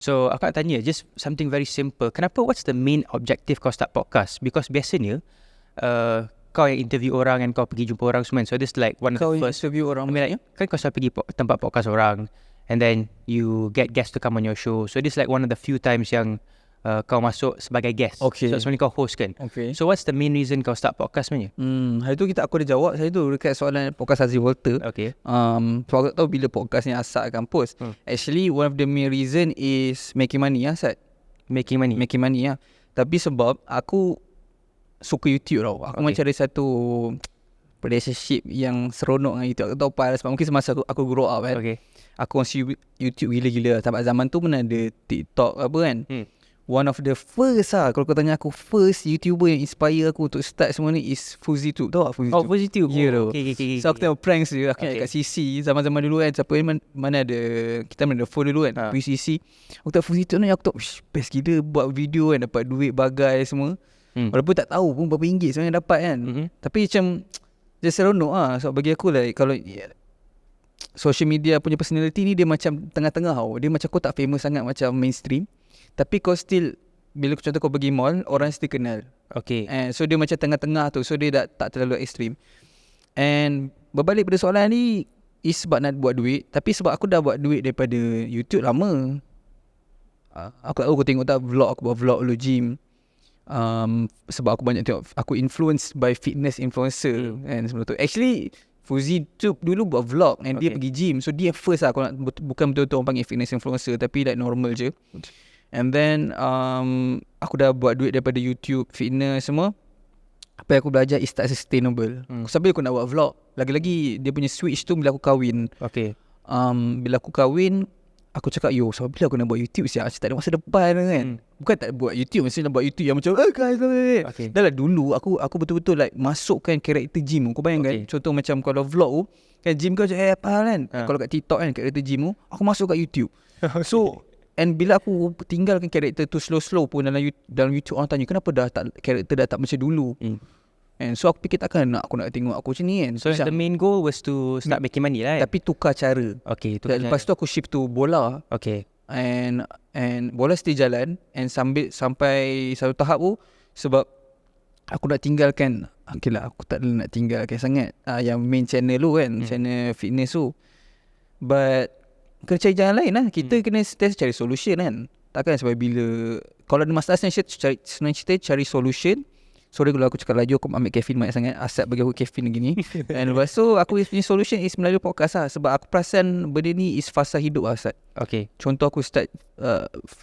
So aku nak tanya just something very simple. Kenapa, what's the main objective kau start podcast? Because biasanya kau yang interview orang and kau pergi jumpa orang semua. So this like one of Kau the first interview orang I mean, like, kan kau selalu pergi tempat podcast orang and then you get guests to come on your show. So this like one of the few times yang kau masuk sebagai guest. Okay. So sebenarnya kau host kan. Okay. So what's the main reason kau start podcast sebenarnya? Hari tu aku ada jawab saya tu dekat soalan podcast Azri Walter. Okay. So aku tak tahu bila podcast ni Asad akan post. Actually one of the main reason is making money Asad. Making money lah. Tapi sebab aku suka YouTube tau. Aku macam ada satu relationship yang seronok dengan YouTube. Aku tak tahu apa sebab mungkin semasa aku grow up kan. Okay. Aku masih YouTube gila-gila. Sampai zaman tu mana ada TikTok apa kan. One of the first kalau kau tanya aku, first YouTuber yang inspire aku untuk start semua ni is FuziTube. Tahu tak FuziTube? Oh, FuziTube. Ya tu. Okay. So aku tengok pranks dia. Aku kat CC zaman-zaman dulu kan. Siapa yang mana ada, kita mana ada phone dulu kan. Pergi CC. Aku tengok FuziTube ni, aku tengok best gila buat video kan. Dapat duit bagai semua. Walaupun tak tahu pun berapa ringgit sebenarnya dapat kan. Tapi macam dia seronok lah. So bagi aku like, kalau social media punya personality ni dia macam tengah-tengah tau. Dia macam kau tak famous sangat macam mainstream, tapi kau still, bila contoh kau pergi mall, orang still kenal. Okay. So dia macam tengah-tengah tu. So dia tak terlalu ekstrim. And berbalik pada soalan ni, is sebab nak buat duit. Tapi sebab aku dah buat duit daripada YouTube lama. Aku tengok tak vlog, aku buat vlog dulu gym. Sebab aku banyak tengok, aku influenced by fitness influencer kan sebelum tu. Actually FuziTube dulu buat vlog and dia pergi gym. So dia first lah, aku nak, bukan betul-betul orang panggil fitness influencer, tapi like normal je. And then aku dah buat duit daripada YouTube, fitness semua. Apa yang aku belajar is tak sustainable. Sambil aku nak buat vlog, lagi-lagi dia punya switch tu bila aku kahwin. Okay. Bila aku kahwin, aku cakap so bila aku nak buat YouTube siap, tak ada masa depan kan. Bukan tak buat YouTube, mesti nak buat YouTube yang macam Okay. dah lah dulu aku betul-betul like masukkan karakter gym. Kau bayangkan contoh macam kalau vlog tu kan, gym kau macam apa kan. Kalau kat TikTok kan karakter gym tu, aku masuk kat YouTube. So and bila aku tinggalkan karakter tu slow-slow pun dalam YouTube, orang tanya kenapa karakter dah tak macam dulu. And so aku fikir takkan aku nak tengok aku macam ni kan. So the main goal was to start making money lah. Tapi tukar cara. Okay, lepas tu aku shift to bola. Okay. And bola still jalan. And sampai satu tahap tu, sebab aku nak tinggalkan, okay lah, aku tak nak tinggalkan sangat yang main channel tu kan, channel fitness tu. But kena cari jalan lain lah. Kita kena cari solution kan. Takkan sebab bila kalau ada masalah senang cerita cari solution. Sorry kalau aku cakap laju, aku ambil caffeine banyak sangat. Asap bagi aku caffeine gini. And lepas tu aku punya solution is melalui podcast lah. Sebab aku perasan benda ni is fasa hidup lah Asad. Okay. Contoh aku start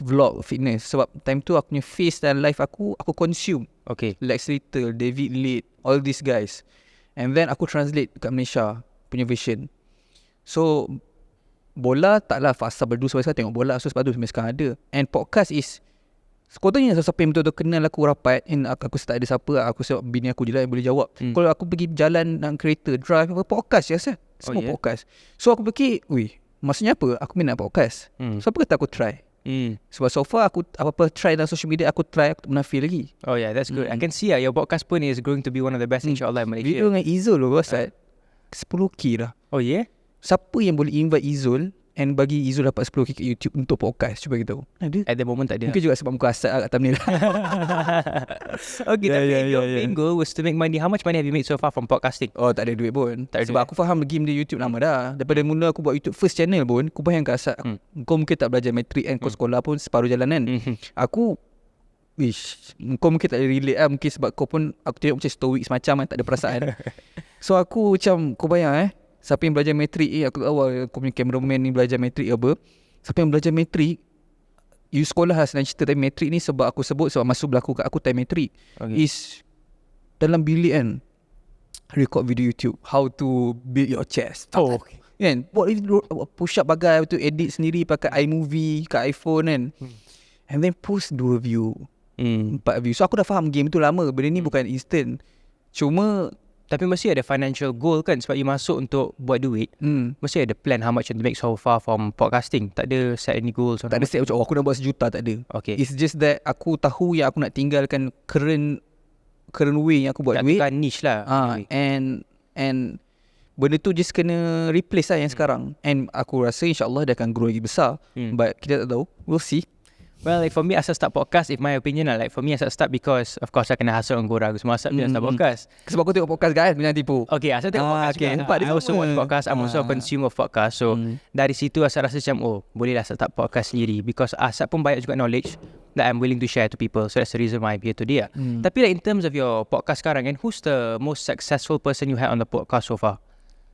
vlog fitness. Sebab time tu aku punya face dan life aku consume. Okay. Lex Little, David Late, all these guys. And then aku translate kat Malaysia punya version. So bola taklah fasa berdu sebab sekarang tengok bola. So sebab tu sampai sekarang ada. And podcast is, kau tanya siapa yang betul-betul kenal aku rapat, and aku tak ada siapa, aku sebab bini aku je lah yang boleh jawab. Kalau aku pergi jalan nak kereta, drive, podcast je Asad. Semua podcast. So aku fikir, maksudnya apa? Aku minat podcast. So apa kata aku try? Sebab so far aku apa-apa try dalam social media, aku try, aku tak pernah fail lagi. Oh yeah, that's good. I can see your podcast pun is going to be one of the best insyaAllah in Malaysia. Video dengan Izul loh Asad, 10k dah. Oh yeah? Siapa yang boleh invite Izul and bagi Izul dapat 10k kat YouTube untuk podcast? Cuba kita tahu. Ada? At the moment tak ada. Mungkin juga sebab muka Asad kat thumbnail. Okay, tapi your main goal was to make money. How much money have you made so far from podcasting? Oh, tak ada duit pun. Tak ada Sebab duit. aku faham game dia YouTube lama dah. Daripada mula aku buat YouTube first channel pun, kau bayangkan Asad, kau mungkin tak belajar matrik kan, kau sekolah pun separuh jalan kan. Aku kau mungkin tak ada relate lah. Mungkin sebab kau pun, aku tengok macam stoic semacam kan, tak ada perasaan. So aku macam, kau bayang siapa yang belajar matrik aku awal, aku punya cameraman ni belajar matrik apa. Siapa yang belajar matrik, you sekolah lah senang cerita. Tapi matrik ni sebab aku sebut, sebab masuk berlaku kat aku time matrik is dalam bilik kan, record video YouTube how to build your chest. Okay. Kan, buat push up bagai tu, edit sendiri pakai iMovie kat iPhone kan. And then post 2 view, 4 view. So aku dah faham game tu lama. Benda ni bukan instant. Cuma tapi mesti ada financial goal kan, sebab you masuk untuk buat duit. Mesti ada plan how much you make so far from podcasting. Tak ada set any goals. tak ada set macam aku nak buat 1 juta, tak ada. Okay. It's just that aku tahu yang aku nak tinggalkan current way yang aku buat tak duit. tukar niche lah. And benda tu just kena replace lah yang sekarang. And aku rasa insyaAllah dia akan grow lagi besar. But kita tak tahu, we'll see. Well, like for me, asal start podcast, if my opinion lah, like for me asal start because of course I kena hustle on korang. Semua asal dia start podcast. Sebab aku tengok podcast guys, jangan tipu. Okay, asal tengok podcast okay. juga. Nampak dia I also sama. watch podcast. I'm also a consumer of podcast. So dari situ asal rasa macam bolehlah start podcast sendiri. Because asal pun banyak juga knowledge that I'm willing to share to people. So that's the reason why I'm here today lah. Tapi like in terms of your podcast sekarang, and who's the most successful person you had on the podcast so far?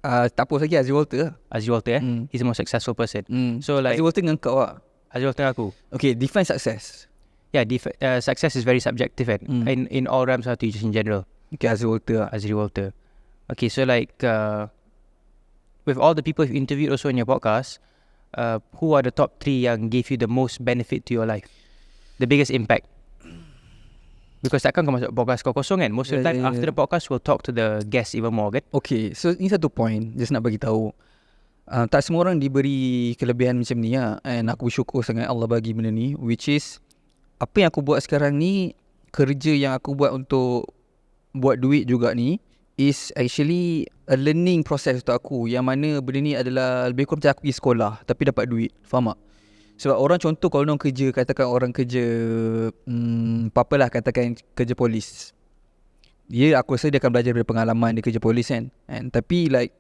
Tak apa lagi, Azri Walter lah. Azri Walter He's the most successful person. So like Azri Walter dengan kau lah. Azri Walter aku. Okay, define success. Yeah, success is very subjective in all realms of just in general. Okay, Azri Walter lah. Azri Walter. Okay, so like with all the people you interviewed also in your podcast, who are the top 3 yang gave you the most benefit to your life? The biggest impact? Because takkan kau masuk podcast kau kosong kan? Most of the time after the podcast we'll talk to the guests even more kan? Okay, so ini satu point just nak bagi tahu. Tak semua orang diberi kelebihan macam ni lah. And aku bersyukur sangat Allah bagi benda ni, which is apa yang aku buat sekarang ni, kerja yang aku buat untuk buat duit juga ni, is actually a learning process untuk aku. Yang mana benda ni adalah lebih kurang macam aku pergi sekolah tapi dapat duit. Faham tak? Sebab orang contoh kalau orang kerja, katakan orang kerja apa-apalah, katakan kerja polis, aku rasa dia akan belajar dari pengalaman dia kerja polis kan. And tapi like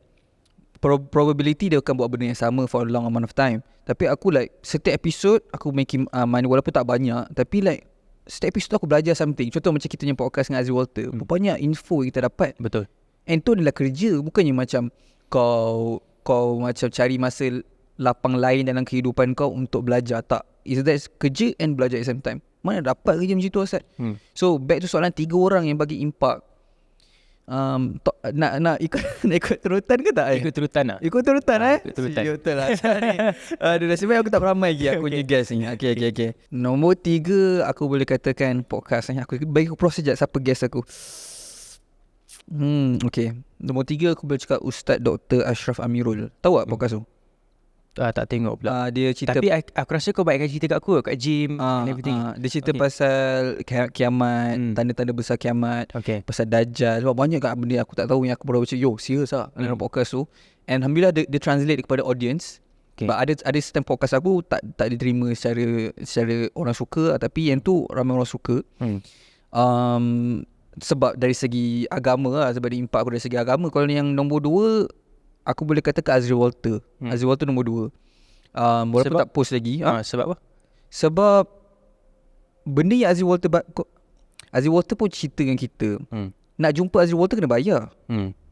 probability dia akan buat benda yang sama for a long amount of time. Tapi aku like setiap episod aku making money, walaupun tak banyak, tapi like setiap episod aku belajar something. Contoh macam kita punya podcast dengan Azri Walter, banyak info yang kita dapat. Betul. And tu adalah kerja, bukannya macam kau macam cari masa lapang lain dalam kehidupan kau untuk belajar. Tak, is that kerja and belajar at the same time. Mana dapat kerja macam tu Ustaz? So back to soalan 3 orang yang bagi impact. Nak ikut turutan ke tak? Ikut turutan lah. Ikut turutan Ikut turutan. Betul lah. Aduh, nasib baik aku tak ramai lagi aku punya guest ni. Okay. Nombor 3 aku boleh katakan podcast ni. Aku bagi aku proses sekejap siapa guest aku. Okay. Nombor 3 aku boleh cakap Ustaz Dr. Ashraf Amirul. Tahu tak podcast tu? Tak tengok pula. Dia cerita, tapi aku rasa kau baikkan cerita kat aku, kat gym and everything. Dia cerita pasal kiamat, tanda-tanda besar kiamat, pasal Dajjal. Sebab banyak kat benda aku tak tahu yang aku baru baca. Serius lah dalam podcast tu. And Alhamdulillah dia translate kepada audience. But ada certain podcast aku tak diterima secara orang suka, tapi yang tu ramai orang suka. Sebab dari segi agama lah, sebab dia impact aku dari segi agama. Kalau yang nombor 2 aku boleh katakan Azri Walter. Azri Walter nombor 2. Walaupun sebab, tak post lagi. Sebab apa? Sebab benda yang Azri Walter pun cerita dengan kita. Nak jumpa Azri Walter kena bayar.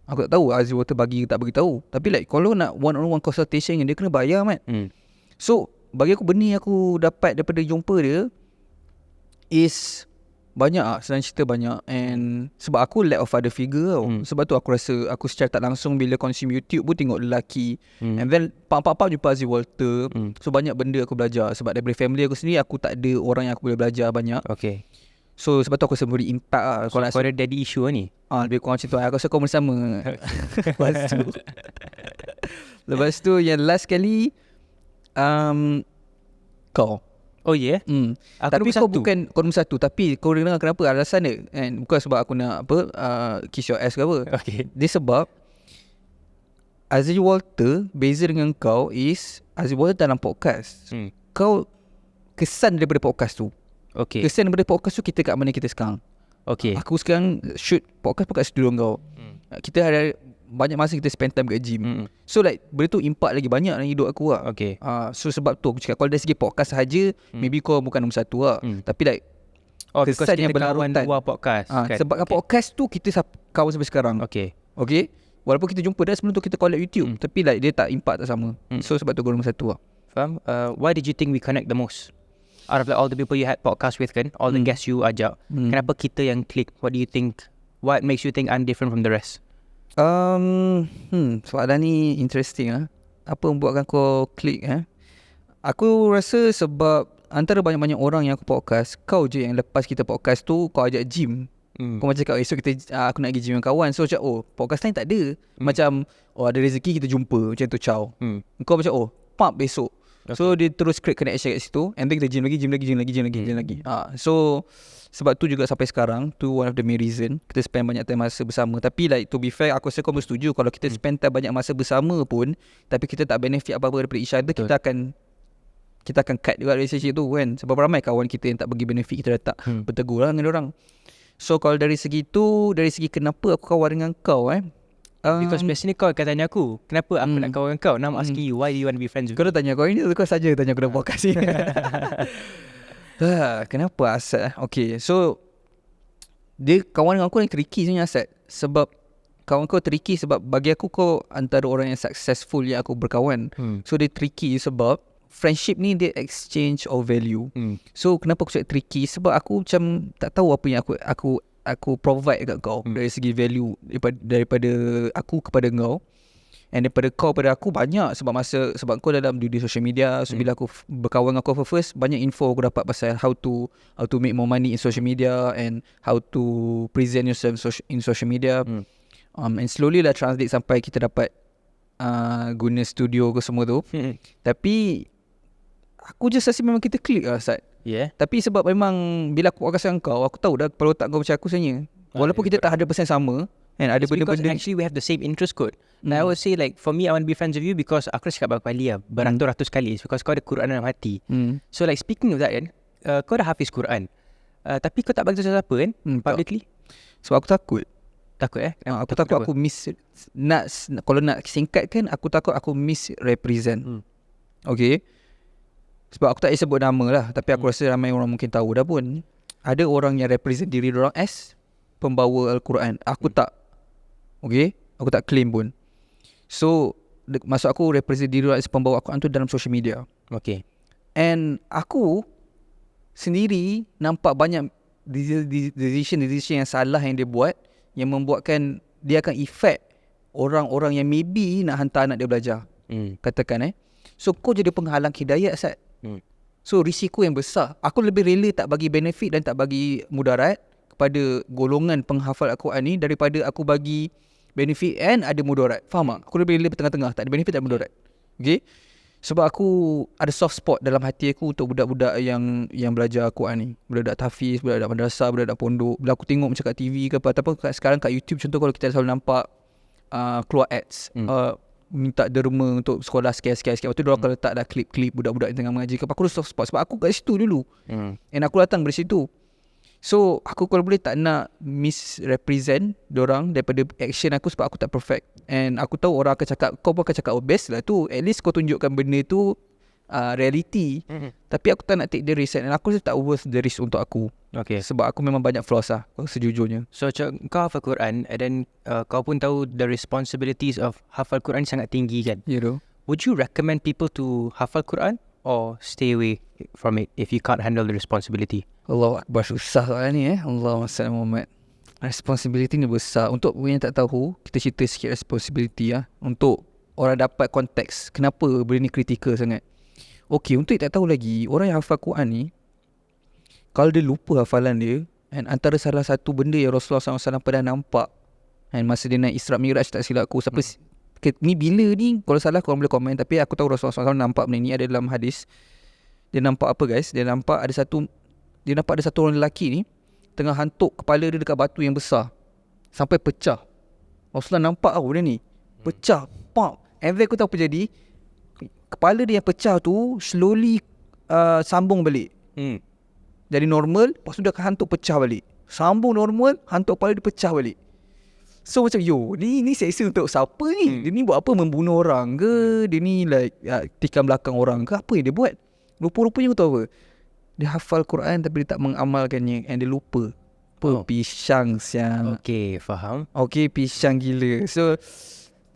Aku tak tahu Azri Walter bagi tak bagi tahu. Tapi like kalau nak one-on-one consultation yang dia kena bayar man. So bagi aku benda yang aku dapat daripada jumpa dia is banyak lah, senang cerita banyak. And sebab aku lack of father figure tau. Sebab tu aku rasa aku secara tak langsung bila consume YouTube pun tengok lelaki. And then pak-pak jumpa Azri Walter. So banyak benda aku belajar. Sebab daripada family aku sendiri, aku tak ada orang yang aku boleh belajar banyak. Okay. So sebab tu aku rasa beri impact lah. So kau ada daddy issue lah ni? Lebih kurang macam tu. Aku rasa kau bersama. Lepas tu yang last kali kau. Oh yeah? Tapi kau bukan kau nombor 1. Tapi kau dengar kenapa alasan dia. And bukan sebab aku nak kiss your ass ke apa. Okay. Dia sebab Azri Walter beza dengan kau is Azri Walter dalam podcast. Kau kesan daripada podcast tu. Okay. Kesan daripada podcast tu kita kat mana kita sekarang. Okay. Aku sekarang shoot podcast pun kat studio kau. Kita ada banyak masa kita spend time kat gym. So like benda tu impact lagi banyak dalam hidup aku lah. Okay. So sebab tu aku cakap kalau dari segi podcast sahaja maybe kau bukan nombor 1 lah. Tapi like kesan yang berlarutan luar podcast kan? Sebab podcast tu kita kawan sampai sekarang. Okay. Walaupun kita jumpa dah sebelum tu kita collab YouTube, tapi like dia tak impact tak sama. So sebab tu kau nombor 1 lah. Faham? Why did you think we connect the most? Out of like all the people you had podcast with kan, all the guests you ajak, kenapa kita yang click? What do you think? What makes you think I'm different from the rest? Soalan ni interesting lah. Apa membuatkan kau klik Aku rasa sebab antara banyak-banyak orang yang aku podcast, kau je yang lepas kita podcast tu kau ajak gym. Kau macam cakap esok kita aku nak pergi gym dengan kawan. So macam podcast lain tak ada. Macam ada rezeki kita jumpa macam tu ciao. Kau macam pump besok. So dia terus create connection kat situ, and then kita gym lagi. So sebab tu juga sampai sekarang, tu one of the main reason kita spend banyak time masa bersama. Tapi like to be fair, aku rasa kau bersetuju, kalau kita spend time banyak masa bersama pun tapi kita tak benefit apa-apa daripada each other, kita akan cut juga relationship tu kan. Sebab ramai kawan kita yang tak bagi benefit, kita dah tak bertegur lah dengan orang. So kalau dari segi tu, dari segi kenapa aku kawan dengan kau Because biasanya kau akan tanya aku, kenapa aku nak kawan dengan kau? Now I'm asking you, why do you want to be friends with kau me? dah tanya kau ini, kau saja tanya aku dalam podcast ni. Kenapa Asad? Okay, so dia kawan dengan aku yang tricky sebenarnya Asad. Sebab kawan kau tricky sebab bagi aku kau antara orang yang successful yang aku berkawan. So dia tricky sebab friendship ni dia exchange of value. So kenapa aku cakap tricky? Sebab aku macam tak tahu apa yang aku provide kat kau dari segi value daripada aku kepada kau, and daripada kau pada aku banyak. Sebab kau dalam dunia social media. So bila aku berkawan dengan kau first, banyak info aku dapat pasal how to make more money in social media and how to present yourself in social media. And slowly lah translate sampai kita dapat guna studio ke semua tu. Tapi aku just rasa memang kita click lah Sat. Tapi sebab memang bila aku dengan kau, aku tahu dah kepala otak kau macam aku sebenarnya. Walaupun kita tak 100% sama, and ada benda-benda actually we have the same interest code. I would say like for me, I want to be friends with you because aku dah cakap berapa kali lah, beratus-ratus kali, because kau ada Quran dalam hati. So like speaking of that kan, kau dah hafiz Quran, tapi kau tak bagi tahu siapa kan publicly. Sebab aku takut. Takut aku takut aku kalau nak singkatkan, aku takut aku misrepresent. Okay. Sebab aku tak sebut nama lah, tapi aku rasa ramai orang mungkin tahu dah pun. Ada orang yang represent diri orang as pembawa Al-Quran. Aku tak. Okay, aku tak claim pun. So maksud aku represent diri orang as pembawa Al-Quran tu dalam social media. Okay. And aku sendiri nampak banyak decision yang salah yang dia buat, yang membuatkan dia akan effect orang-orang yang maybe nak hantar anak dia belajar. Katakan so kau jadi penghalang hidayah Asad. So risiko yang besar. Aku lebih rela tak bagi benefit dan tak bagi mudarat kepada golongan penghafal Al-Quran ni daripada aku bagi benefit and ada mudarat. Faham tak? Aku lebih rela tengah-tengah, tak ada benefit, tak ada mudarat. Okay. Sebab aku ada soft spot dalam hati aku untuk budak-budak yang belajar Al-Quran ni. Budak-budak tahfiz, budak-budak madrasah, budak-budak pondok. Bila aku tengok macam kat TV ke apa, ataupun sekarang kat YouTube contoh, kalau kita selalu nampak keluar ads, minta derma untuk sekolah sekian-sekian. Lepas tu diorang akan letak dah klip-klip budak-budak yang tengah mengaji ke apa. Aku ada soft spot sebab aku kat situ dulu. And aku datang dari situ. So aku kalau boleh tak nak misrepresent diorang daripada action aku, sebab aku tak perfect. And aku tahu orang akan cakap, kau pun akan cakap best lah tu, at least kau tunjukkan benda tu reality. Tapi aku tak nak take the risk, and aku rasa tak worth the risk untuk aku. Okay. Sebab aku memang banyak flaws lah sejujurnya. So kau hafal Quran, and then kau pun tahu the responsibilities of hafal Quran sangat tinggi kan. Would you recommend people to hafal Quran or stay away from it if you can't handle the responsibility? Allah Akbar, susah soalan ni Allahumma salli Muhammad. Responsibility ni besar. Untuk yang tak tahu, kita cerita sikit responsibility untuk orang dapat konteks kenapa benda ni kritikal sangat. Okay, untuk yang tak tahu lagi, orang yang hafal Quran ni, kalau dia lupa hafalan dia, and antara salah satu benda yang Rasulullah SAW pernah nampak, and masa dia naik Isra Mi'raj, tak silap aku, ni bila ni, kalau salah korang boleh komen, tapi aku tahu Rasulullah SAW nampak benda ni, ada dalam hadis. Dia nampak apa guys? Dia nampak ada satu orang lelaki ni tengah hantuk kepala dia dekat batu yang besar sampai pecah. Rasulullah nampak benda ni pecah, pop. And then aku tahu apa jadi. Kepala dia yang pecah tu slowly sambung balik. Jadi normal, lepas tu dia akan hantuk pecah balik. Sambung normal, hantuk kepala dia pecah balik. So macam ni seksa untuk siapa ni? Dia ni buat apa? Membunuh orang ke? Dia ni like tikam belakang orang ke? Apa yang dia buat? Rupa-rupanya kau tahu apa? Dia hafal Quran tapi dia tak mengamalkannya, and dia lupa. Pisang siang. Okay, faham. Okay, pisang gila.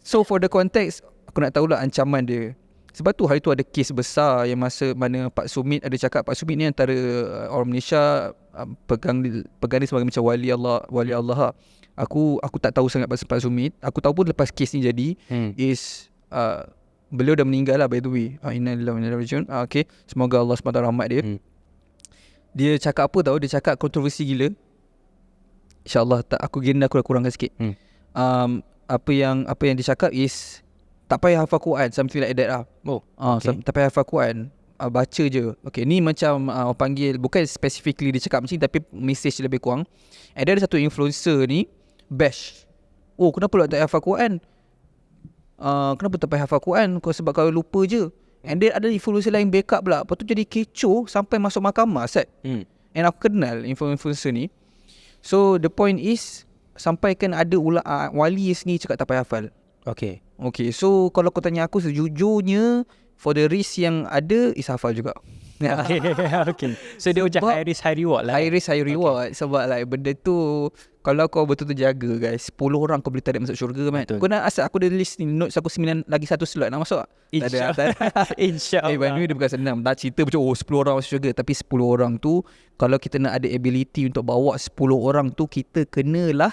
So for the context, aku nak tahulah ancaman dia. Sebab tu hari tu ada kes besar yang masa mana Pak Sumit ada cakap, Pak Sumit ni antara orang Malaysia pegang dia sebagai macam wali Allah. Aku tak tahu sangat pasal Pak Sumit. Aku tahu pun lepas kes ni jadi is beliau dah meninggal lah by the way. Inna lillahi wa inna ilaihi raji'un. Okay, semoga Allah SWT rahmat dia. Dia cakap apa tahu? Dia cakap kontroversi gila. InsyaAllah tak, aku kurangkan sikit. Apa yang dia cakap is tak payah hafal Quran, something like that lah. Oh, okay. Tak payah hafal Quran, baca je. Okay, ni macam orang panggil, bukan specifically dia cakap macam ni, tapi message lebih kurang. And ada satu influencer ni bash, oh kenapa tak payah hafal Quran, kenapa tak payah hafal Quran, sebab kau lupa je. And then ada influencer lain backup pula, lepas tu jadi kecoh sampai masuk mahkamah Sat. And aku kenal influencer ni. So the point is, sampaikan ada wali sendiri cakap tak payah hafal. Okay. So kalau kau tanya aku sejujurnya, for the risk yang ada is hafal juga. Okay. So dia macam high risk high reward lah. High risk high reward. Sebab like benda tu, kalau kau betul-betul jaga guys, 10 orang kau boleh tarik masuk syurga man. Kau nak asal aku ada list ni, notes aku 9 lagi 1 slot nak masuk tak? Tak ada. InsyaAllah. By the way dia bukan senang. Tak cerita macam 10 orang masuk syurga, tapi 10 orang tu, kalau kita nak ada ability untuk bawa 10 orang tu, kita kenalah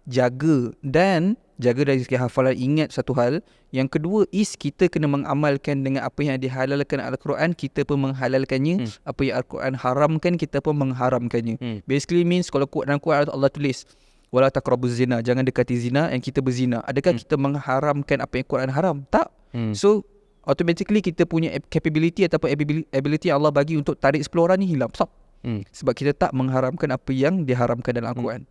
jaga. Dan jaga dari segi hafalan. Ingat satu hal, yang kedua is kita kena mengamalkan dengan apa yang dihalalkan Al-Quran, kita pun menghalalkannya. Apa yang Al-Quran haramkan, kita pun mengharamkannya. Basically means, kalau dalam Quran Allah tulis wala taqrabuz zina, jangan dekati zina, and kita berzina. Adakah kita mengharamkan apa yang Quran haram? Tak. So automatically kita punya capability ataupun ability Allah bagi untuk tarik 10 orang ni hilang. Sebab kita tak mengharamkan apa yang diharamkan dalam Al-Quran.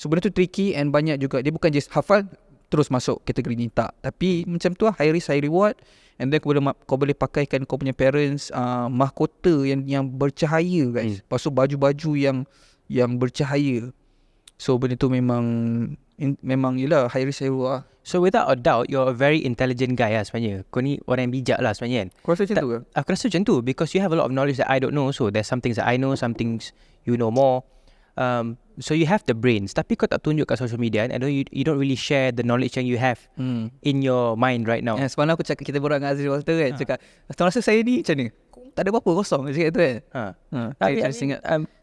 So benda tu tricky, and banyak juga, dia bukan just hafal terus masuk kategori ni, tak. Tapi macam tu lah, high risk high reward. And then kau boleh pakaikan kau punya parents mahkota yang bercahaya guys. Lepas tu baju-baju yang bercahaya. So benda tu memang yelah high risk high reward lah. So without a doubt, you're a very intelligent guy lah sebenarnya. Kau ni orang yang bijak lah sebenarnya kan. Kau rasa macam tu ke? Aku rasa macam tu, because you have a lot of knowledge that I don't know. So there's some things that I know, some things you know more. So you have the brains, tapi kau tak tunjuk kat social media, and you don't really share the knowledge yang you have in your mind right now. Semalam aku cakap, kita berbual dengan Azri Walter kan, cakap kau rasa saya ni macam ni, tak ada apa-apa, kosong cakap tu kan. Tapi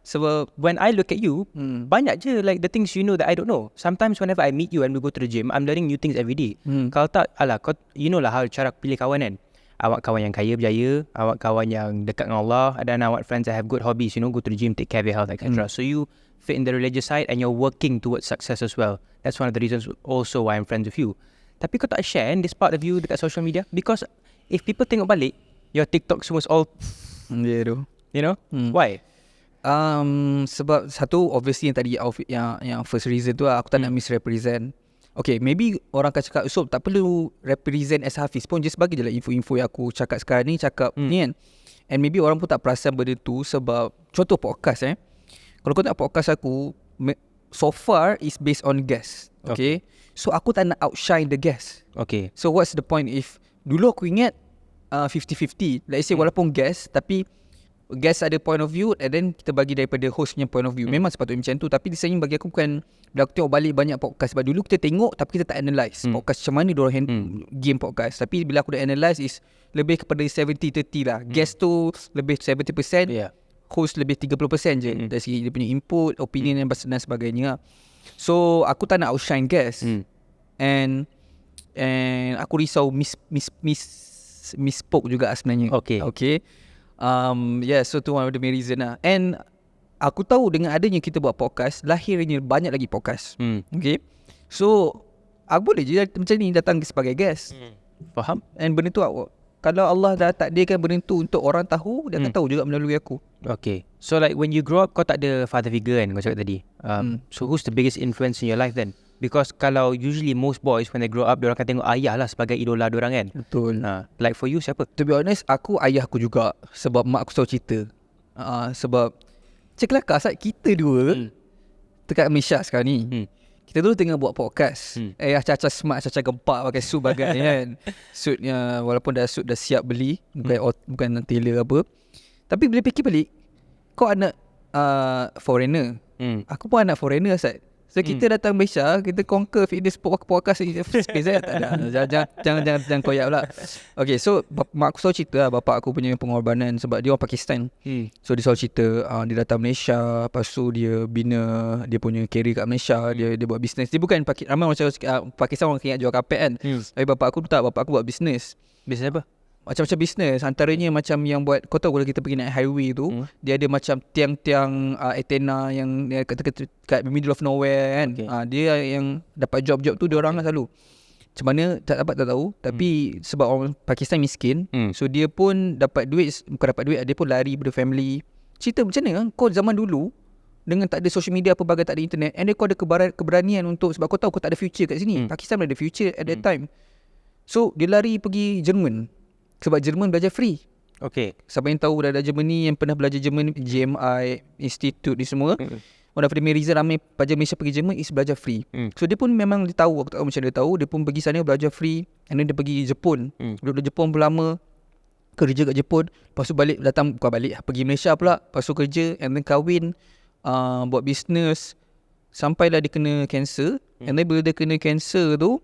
sebab when I look at you, banyak je like the things you know that I don't know. Sometimes whenever I meet you and we go to the gym, I'm learning new things every day. Kalau tak, kau you know lah how cara pilih kawan kan. Awak kawan yang kaya berjaya, awak kawan yang dekat dengan Allah, dan awak friends that have good hobbies, go to the gym, take care of your health, etc. So you fit in the religious side and you're working towards success as well. That's one of the reasons also why I'm friends with you. Tapi kau tak share this part of you dekat social media, because if people tengok balik, your TikTok semua all tu. You know? Why? Sebab satu, obviously yang tadi yang first reason tu aku tak nak misrepresent. Okay, maybe orang akan cakap, so tak perlu represent as Hafiz pun, just bagi je lah info-info yang aku cakap sekarang ni, ni kan. And maybe orang pun tak perasan benda tu, sebab contoh podcast kalau kau tengok podcast aku, so far is based on guest. Okay. So aku tak nak outshine the guest. Okay. So what's the point if dulu aku ingat 50-50. Let's say walaupun guest, tapi guest ada point of view, and then kita bagi daripada host punya point of view. Memang sepatutnya macam tu. Tapi di sini bagi aku bukan, bila aku tengok balik banyak podcast, sebab dulu kita tengok tapi kita tak analyse podcast macam mana diorang game podcast. Tapi bila aku dah analyse is lebih kepada 70-30 lah. Guest tu lebih 70%, host lebih 30% je dari segi dia punya input, opinion dan sebagainya. So aku tak nak outshine guest. And aku risau misspoke juga sebenarnya. Okay. So tu one of the main reason lah. And aku tahu dengan adanya kita buat podcast, lahirnya banyak lagi podcast. Okay. So aku boleh je macam ni datang sebagai guest. Faham? And benda tu kalau Allah dah takdirkan benda tu untuk orang tahu, dia akan tahu juga melalui aku. Okay. So like when you grow up, kau tak ada father figure kan, kau cakap tadi. So who's the biggest influence in your life then? Because kalau usually most boys when they grow up, diorang akan tengok ayah lah sebagai idola diorang kan. Betul. Like for you siapa? To be honest, ayah aku juga. Sebab mak aku selalu cerita. Sebab kelakar saat kita dua dekat Malaysia sekarang ni, kita dulu tengah buat podcast. Caca smart, caca gempak, pakai suit bagai kan. Suitnya walaupun suit dah siap beli, bukan tailor apa. Tapi bila fikir balik, kau anak foreigner. Aku pun anak foreigner Asad. So kita datang Malaysia, kita conquer fitness podcast space tak ada. Jangan koyak pula. Okay, so mak aku selalu cerita lah bapak aku punya pengorbanan, sebab dia orang Pakistan. So dia selalu cerita dia datang Malaysia, lepas tu dia bina dia punya career kat Malaysia, dia buat bisnes. Dia bukan ramai macam Pakistan orang ingat jual kapet kan. Tapi bapak aku buat bisnes. Bisnes apa? Macam-macam bisnes. Antaranya macam yang buat, kau tahu kalau kita pergi naik highway tu, dia ada macam tiang-tiang antenna yang kat middle of nowhere kan. Dia yang dapat job-job tu dia orang lah selalu. Macam mana tak tahu. Tapi sebab orang Pakistan miskin, so dia pun dapat duit. Bukan dapat duit, dia pun lari pada family. Cerita macam mana kau zaman dulu dengan tak ada social media, pelbagai, tak ada internet, and then kau ada keberanian untuk, sebab kau tahu kau tak ada future kat sini. Pakistan ada future at that time. So dia lari pergi Jerman, sebab Jerman belajar free. Okay. Siapa yang tahu dah Germany, yang pernah belajar Jerman, GMI Institute ni semua, orang daripada Mirza ramai pelajar Malaysia pergi Jerman is belajar free. So dia pun memang dia tahu, aku tak tahu macam dia tahu, dia pun pergi sana belajar free. And then dia pergi Jepun, duduk di Jepun pun lama, kerja kat Jepun. Lepas tu balik, datang, bukan balik, pergi Malaysia pula. Lepas tu kerja, and then kahwin, buat business. Sampailah dia kena cancer. And then bila dia kena cancer tu,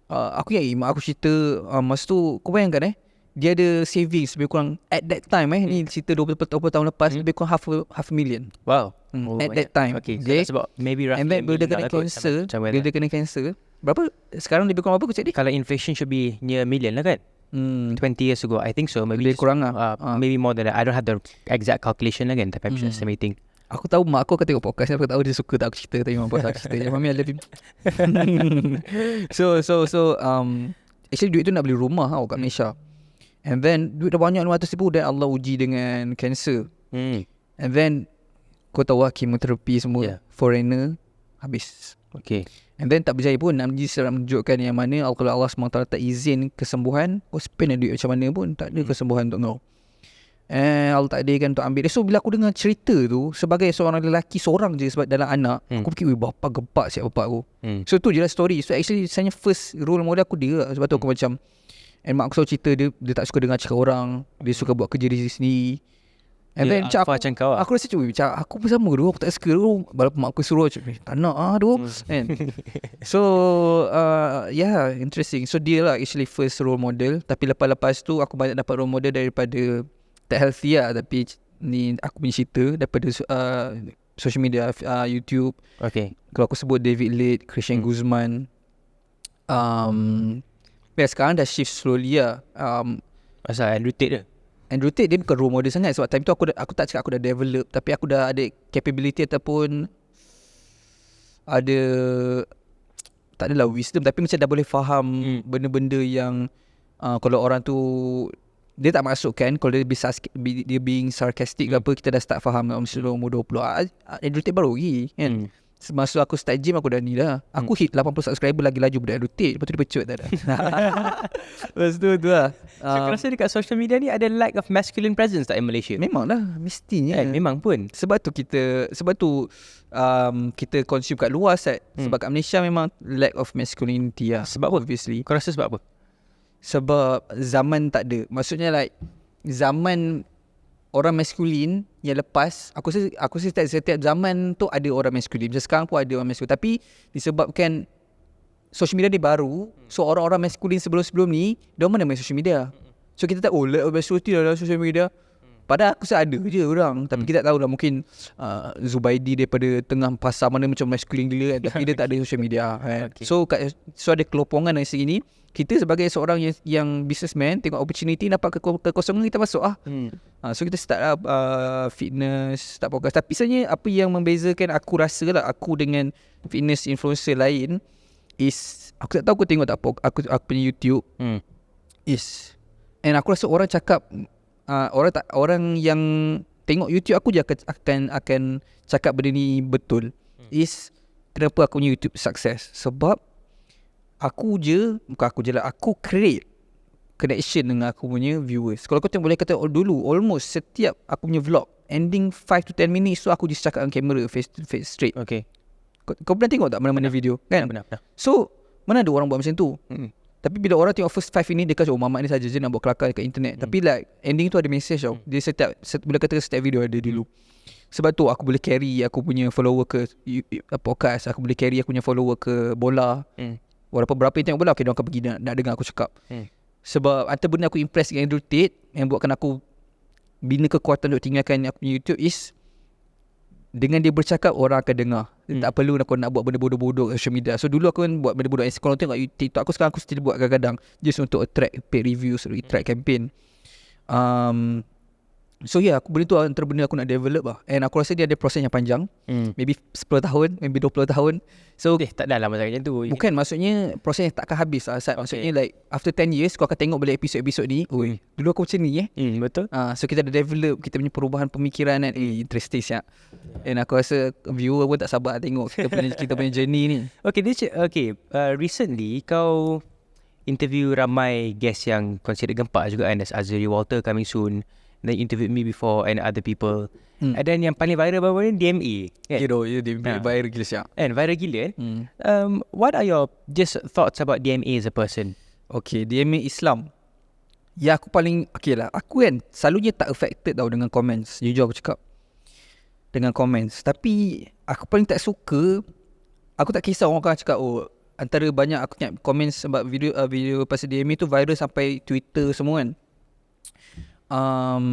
aku ingat mak aku cerita, masa tu kau bayangkan dia ada savings lebih kurang at that time, ni cerita 20 tahun lepas, lebih kurang half a million. Wow. At that time. Okay, so that's about maybe roughly. And then bila dia kena cancer, berapa sekarang lebih kurang berapa kau cik ni? Kalau inflation should be near a million lah kan? 20 years ago I think so. Maybe lebih kurang lah. Maybe more than that. I don't have the exact calculation again, tapi I'm just estimating. Aku tahu mak aku akan tengok podcast ni. Aku tahu dia suka tak aku cerita. Tengok podcast aku cerita. Mami I love you. So actually duit tu nak beli rumah kat Malaysia. And then duit dah banyak 200 ribu, dan Allah uji dengan cancer. And then kau tahu lah, chemotherapy semua, foreigner habis. Okay. And then tak berjaya pun. Nak menunjukkan yang mana kalau Allah SWT tak izin kesembuhan, kau spend duit macam mana pun tak ada kesembuhan untuk kau. Allah tak ada kan untuk ambil. So bila aku dengar cerita tu, sebagai seorang lelaki seorang je sebab dalam anak, aku fikir bapa gepak siap bapak aku. So tu je lah story. So actually sebenarnya first role model aku dia lah. Sebab tu aku macam, and mak aku selalu cerita dia tak suka dengar cakap orang, dia suka buat kerja diri sendiri. And then macam kau aku rasa macam aku pun sama dulu, aku tak suka dulu. Walaupun mak aku suruh macam tak nak tu kan. So yeah, interesting. So dia lah actually first role model. Tapi lepas tu aku banyak dapat role model daripada, tak healthy lah, tapi ni aku punya cerita daripada social media, YouTube. Okay. Kalau aku sebut David Late, Christian Guzman, sekarang dah shift slowly lah. Pasal Andrew Tate dia bukan role model sangat. Sebab time tu aku tak cakap aku dah develop, tapi aku dah ada capability ataupun ada, tak adalah wisdom, tapi macam dah boleh faham benda-benda yang kalau orang tu dia tak masukkan, kalau dia being sarcastic ke apa, kita dah start faham masa umur 20. Andrew Tate baru lagi kan. Semasa aku start gym, aku dah ni dah. Aku hit 80 subscriber lagi laju budak Andrew Tate. Lepas tu dia pecut tak dah. Lepas tu lah. So aku rasa dekat social media ni ada lack of masculine presence tak in Malaysia? Memang lah, mestinya. Memang pun. Sebab tu kita consume kat luar set. Sebab kat Malaysia memang lack of masculinity lah. Sebab apa? Obviously. Kau rasa sebab apa? Sebab zaman tak ada. Maksudnya like zaman orang maskulin yang lepas, aku rasa setiap zaman tu ada orang maskulin. Macam sekarang pun ada orang maskulin. Tapi disebabkan social media ni baru, so orang-orang maskulin sebelum-sebelum ni, dia mana main social media. So kita tak, lack of masculinity dalam social media. Padahal aku rasa ada je orang. Tapi kita tak tahu lah, mungkin Zubaidi daripada tengah pasar mana macam maskulin gila kan. Tapi dia tak ada social media kan. Okay. So ada kelopongan dari segi ni. Kita sebagai seorang yang businessman, tengok opportunity, dapat kekosongan, kita masuk so kita start up fitness, start podcast. Tapi sebenarnya apa yang membezakan aku rasa lah, aku dengan fitness influencer lain is, aku tak tahu kau tengok tak aku punya YouTube is, and aku rasa orang cakap orang yang tengok YouTube aku je akan cakap benda ni betul. Is kenapa aku punya YouTube sukses? Sebab aku create connection dengan aku punya viewers. Kalau kau boleh kata dulu, almost setiap aku punya vlog ending 5 to 10 minutes tu aku just cakap dengan kamera face to face straight. Okay. Kau pernah tengok tak mana-mana video kan? Pernah. So mana ada orang buat macam tu. Tapi bila orang tengok first 5 minutes, dia kata Mamat ni saja je nak buat kelakar dekat internet. Tapi like ending tu ada message tau. Dia bila kata setiap video ada dulu. Sebab tu aku boleh carry aku punya follower ke podcast, aku boleh carry aku punya follower ke bola. Walaupun berapa yang tengok bola, okay, dia akan pergi nak dengar aku cakap. Sebab antara benda aku impress dengan Andrew Tate yang buatkan aku bina kekuatan untuk tinggalkan aku punya YouTube is, dengan dia bercakap, orang akan dengar. Tak perlu aku nak buat benda bodoh-bodoh kat social media. So dulu aku kan buat benda bodoh. Kalau tengok TikTok aku sekarang, aku still buat kadang-kadang just untuk attract paid reviews, attract campaign. So yeah, benda tu antara benda aku nak develop lah. And aku rasa dia ada proses yang panjang. Maybe 10 tahun, maybe 20 tahun. So Tak dah lama sangat macam tu. bukan, maksudnya proses yang takkan habis lah Asad. Maksudnya like after 10 years kau akan tengok balik episod-episod ni. Oi, dulu aku macam ni Betul. So kita ada develop kita punya perubahan pemikiran kan. Interesting siap. And aku rasa viewer pun tak sabar nak tengok kita punya journey ni. Recently kau interview ramai guest yang consider gempak juga kan. There's Azri Walter coming soon. Then you interviewed me before and other people. And then yang paling viral baru ni DMA kan? Dia viral gila siap. And viral gila kan. What are your just thoughts about DMA as a person? Okay, DMA Islam. Ya aku paling okay lah. Aku kan selalunya tak affected tau dengan comments. Jujur aku cakap, dengan comments. Tapi aku paling tak suka, aku tak kisah orang akan cakap antara banyak aku tengok comments sebab video pasal DMA tu viral sampai Twitter semua kan.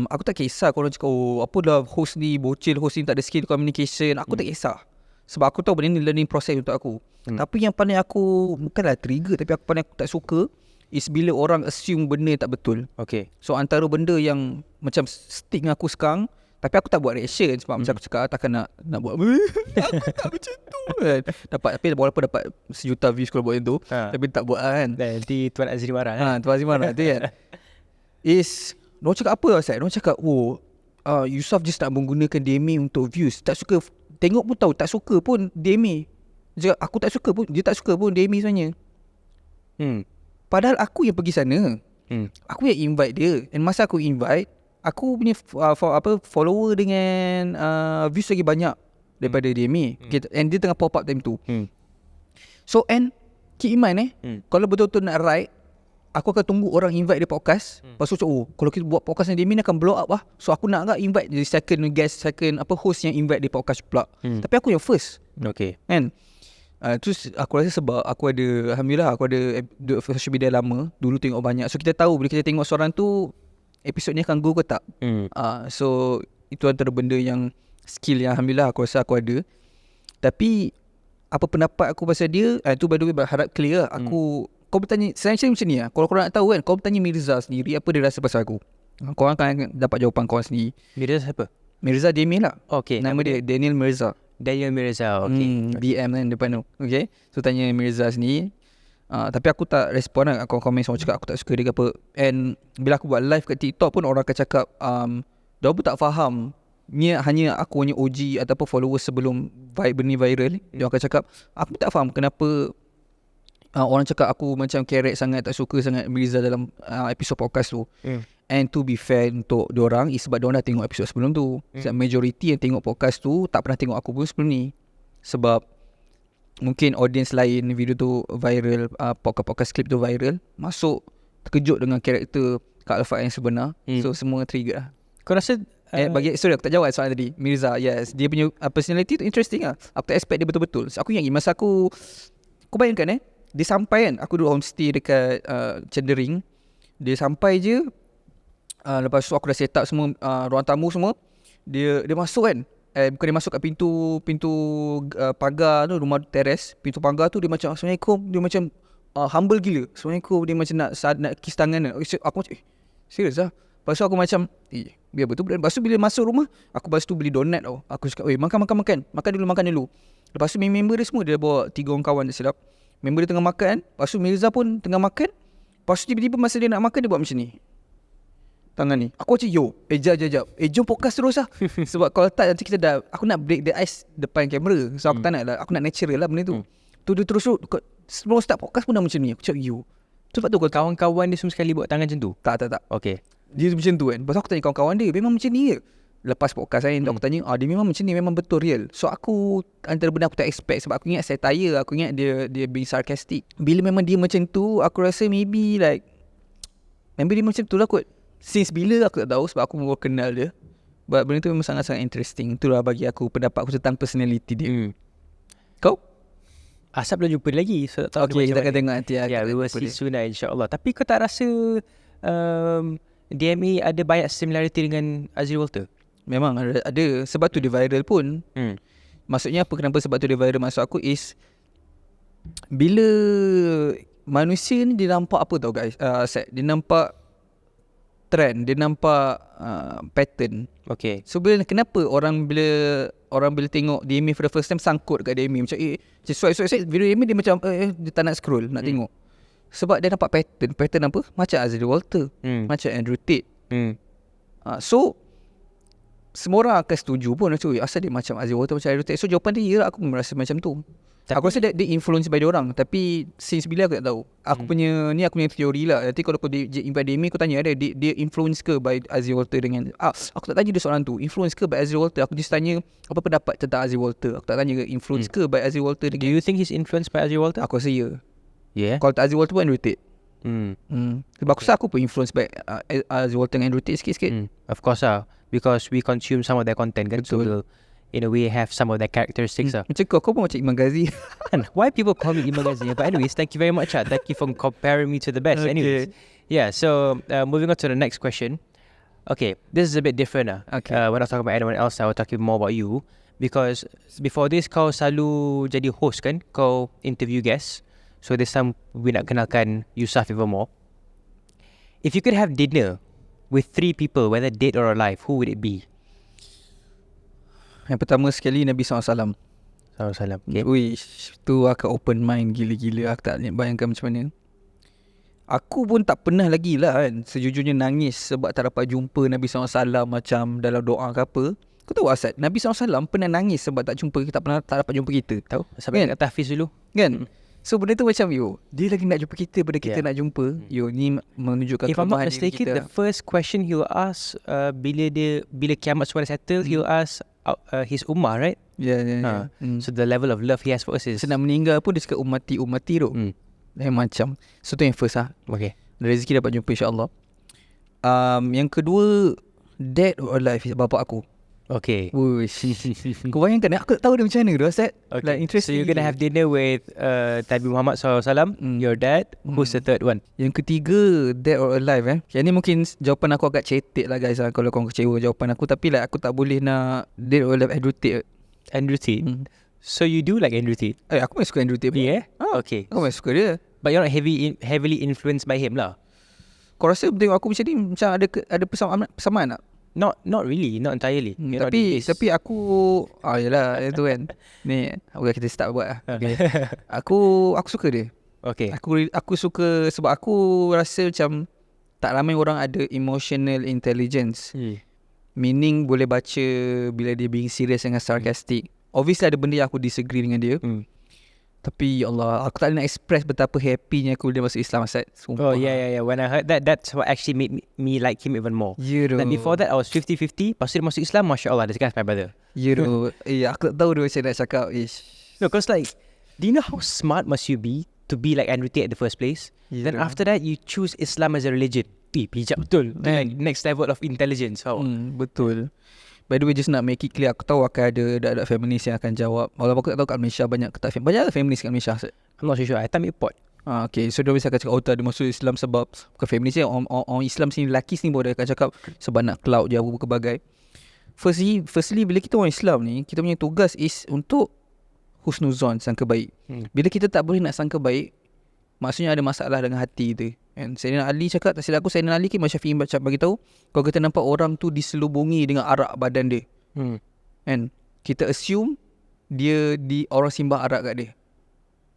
Aku tak kisah kalau cakap apa dah host ni bocil, host ni tak ada skill communication. Aku tak kisah. Sebab aku tahu benda ni learning process untuk aku. Tapi yang paling aku, bukanlah trigger, tapi aku tak suka is bila orang assume benda tak betul. Okay. So antara benda yang macam stick dengan aku sekarang, tapi aku tak buat reaction sebab macam aku cakap takkan nak buat aku tak macam tu kan. Tapi walaupun dapat 1 juta views kalau buat itu, tapi tak buat kan. Nanti Tuan Azri marah. Tuan Azri marah tu kan. Is diorang cakap apa Ustaz? Diorang cakap Yusof just nak menggunakan DMA untuk views. Tak suka, tengok pun tahu tak suka pun DMA. Dia cakap aku tak suka pun, dia tak suka pun DMA sebenarnya. Padahal aku yang pergi sana. Aku yang invite dia. And masa aku invite, aku punya follower dengan views lagi banyak daripada DMA. And dia tengah pop up time tu. So and keep in mind kalau betul-betul nak write, aku akan tunggu orang invite dia podcast. Lepas tu kalau kita buat podcast yang DMA ni akan blow up lah. So aku nak agak invite the second host yang invite dia podcast pula. Tapi aku yang first. Okay. Kan? Terus aku rasa sebab aku ada, alhamdulillah aku ada social media lama. Dulu tengok banyak. So kita tahu bila kita tengok seorang tu, episod ni akan go ke tak. So itu antara benda yang skill yang alhamdulillah aku rasa aku ada. Tapi apa pendapat aku pasal dia, itu by the way harap clear. Kau bertanya, saya macam ni lah. Kalau korang nak tahu kan, kau bertanya Mirza sendiri apa dia rasa pasal aku. Korang akan dapat jawapan korang sendiri. Mirza siapa? Mirza Demil lah. Okay. Nama dia Daniel Mirza. Daniel Mirza. Okay. DM kan depan tu. Okay. So tanya Mirza sendiri. Tapi aku tak respon lah. Kau komen semua cakap aku tak suka dia ke apa. And bila aku buat live kat TikTok pun orang akan cakap dia pun tak faham ni hanya aku hanya OG ataupun followers sebelum benda viral. Dia akan cakap aku tak faham kenapa orang cakap aku macam kerek sangat, tak suka sangat Mirza dalam episod podcast tu. And to be fair untuk diorang is sebab diorang dah tengok episod sebelum tu. Sebab majority yang tengok podcast tu tak pernah tengok aku pun sebelum ni. Sebab mungkin audience lain video tu viral, podcast clip tu viral, masuk terkejut dengan karakter Kak Alfat yang sebenar. So semua trigger lah. Kau rasa sorry aku tak jawab soalan tadi. Mirza, yes, dia punya personality tu interesting lah. Aku tak expect dia betul-betul. So, aku ingat masa aku bayangkan dia sampai kan, aku duduk homestay dekat Cendering. Dia sampai je, lepas tu aku dah set up semua ruang tamu semua. Dia masuk kan, bukan dia masuk kat pintu pagar tu, rumah teres. Pintu pagar tu dia macam Assalamualaikum. Dia macam humble gila. Assalamualaikum. Dia macam nak kiss tangan kan. Aku macam serius lah. Lepas tu aku macam biar betul. Lepas tu bila masuk rumah, aku lepas tu beli donat tau. Aku cakap makan dulu. Lepas tu member dia semua, dia bawa 3 orang kawan dia silap. Member dia tengah makan. Lepas tu Mirza pun tengah makan. Lepas tu tiba-tiba masa dia nak makan, dia buat macam ni tangan ni. Aku macam jap jom podcast terus lah. Sebab kalau tak nanti kita aku nak break the ice depan kamera. So aku tak nak lah, aku nak natural lah benda tu. Tu dia terus sebelum start podcast pun dah macam ni. Aku cakap sebab tu kawan-kawan dia semua sekali buat tangan macam tu? Tak. Okay. Dia macam tu kan. Lepas tu aku tanya kawan-kawan dia, memang macam ni ke? Lepas podcast aku tanya, dia memang macam ni, memang betul real. So aku, antara benda aku tak expect, sebab aku ingat satire, aku ingat dia being sarcastic. Bila memang dia macam tu, aku rasa maybe dia macam tu lah kot. Since bila aku tak tahu, sebab aku baru kenal dia. But benda tu memang sangat-sangat interesting. Itulah bagi aku pendapat aku tentang personality dia. Kau? Asap belum jumpa lagi, so tak tahu okay, kita akan tengok nanti. We will see soon lah, insyaAllah. Tapi kau tak rasa DMA ada banyak similarity dengan Azri Walter? Memang ada. Sebab tu dia viral pun. Maksudnya apa, kenapa sebab tu dia viral, maksud aku is bila manusia ni dia nampak apa tau guys, dia nampak trend, dia nampak pattern. Okay. So kenapa orang bila tengok DMA for the first time sangkut kat DMA macam swipe video DMA dia macam dia tak nak scroll nak tengok. Sebab dia nampak pattern apa? Macam Azri Walter, macam Andrew Tate. So semua orang akan setuju pun cuy, asal dia macam Azri Walter, macam Andrew Tate. So jawapan dia, aku merasa macam tu. Aku rasa dia influence by dia orang. Tapi since bila aku tak tahu. Aku punya teori lah. Nanti kalau kau invite Demi, kau tanya dia influence ke by Azri Walter dengan aku tak tanya dia soalan tu, influence ke by Azri Walter. Aku just tanya apa pendapat tentang Azri Walter. Aku tak tanya ke influence ke by Azri Walter dengan. Do you think he's influenced by Azri Walter? Aku rasa ya. Yeah. Kalau tak Azri Walter pun Andrew Tate. Sebab aku rasa aku pun influence by Azri Walter dengan Andrew Tate sikit-sikit. Of course lah. Because we consume some of their content kan. So we'll, in a way, have some of their characteristics lah. Macam kau pun macam Imam Ghazi. Why people call me Imam Ghazi? But anyways, thank you very much. Thank you for comparing me to the best. Okay. Anyways, yeah. So moving on to the next question. Okay, this is a bit different. Okay. When I was talking about anyone else, I was talking more about you. Because before this, kau selalu jadi host kan? Kau interview guests. So this time, we nak kenalkan Yusuf even more. If you could have dinner with 3 people, whether dead or alive, who would it be? Yang pertama sekali Nabi SAW. Salam. Okay. Wish, tu akan open mind gila-gila. Aku tak bayangkan macam mana. Aku pun tak pernah lagi lah kan sejujurnya nangis sebab tak dapat jumpa Nabi SAW macam dalam doa ke apa. Kau tahu Asad, Nabi SAW pernah nangis sebab tak dapat jumpa kita. Tahu? Sampai kan? kat tahfiz dulu. Kan? So benda tu macam dia lagi nak jumpa kita pada kita nak jumpa. Ni menunjukkan if I'm not kelemahan diri mistaken, kita. the first question he'll ask bila kiamat semua dah settle, he'll ask his ummah, right? Ya. So the level of love he has for us is Senang meninggal pun dia cakap umati tu. Macam. So tu yang first lah. okay. Rezeki dapat jumpa insyaAllah. Yang kedua, dead or alive, bapak aku. Okay. Wush. Kau bayangkan, aku tak tahu dia macam mana tu Asad. Okay. Like So interesting. you're gonna have dinner with Nabi Muhammad SAW, your dad. Who's the third one? Yang ketiga, dead or alive Yang ni mungkin jawapan aku agak cetek lah guys kalau kau kecewa jawapan aku. Tapi like aku tak boleh nak dead or alive Andrew Tate. Andrew Tate. So you do like Andrew Tate? Aku memang suka Andrew Tate. Yeah? Okay. Aku memang suka dia. But you're not heavily influenced by him lah? Kau rasa tengok aku macam ni macam ada persamaan tak? Not really, not entirely. Tapi aku yalah itu kan. Ni kita start buat lah. Okay. Aku suka dia. Okay. Aku suka sebab aku rasa macam tak ramai orang ada emotional intelligence. Meaning boleh baca bila dia being serious dengan sarcastic. Obviously ada benda yang aku disagree dengan dia. Tapi ya Allah, aku tak boleh nak express betapa happynya aku dia masuk Islam Asad. Sumpah. Oh yeah. When I heard that, that's what actually made me like him even more. Like before that I was 50-50. Lepas tu dia masuk Islam, Masya Allah, this guy's my brother. Aku tak tahu dia macam nak cakap. No, cause like, do you know how smart must you be to be like Andrew Tate at the first place? Then after that you choose Islam as a religion. Bijak betul. Like next level of intelligence. Betul. By the way, just nak make it clear, aku tahu akan ada feminis yang akan jawab. Walaupun aku tak tahu kat Malaysia banyak feminis kat Malaysia. I'm not sure. I time it pot. Okay, so dia mesti akan cakap tak ada masuk Islam sebab bukan feminis ya. Orang Islam sini, lelaki sini baru dia akan cakap sebab nak clout je apa kebagai. Firstly, bila kita orang Islam ni, kita punya tugas is untuk husnuzon, sangka baik. Bila kita tak boleh nak sangka baik, maksudnya ada masalah dengan hati kita. And Sayyidina Ali cakap, tak silap aku, Sayyidina Ali Imam Syafi'i bagi tahu, kalau kita nampak orang tu diselubungi dengan arak badan dia, and kita assume dia orang simbah arak kat dia.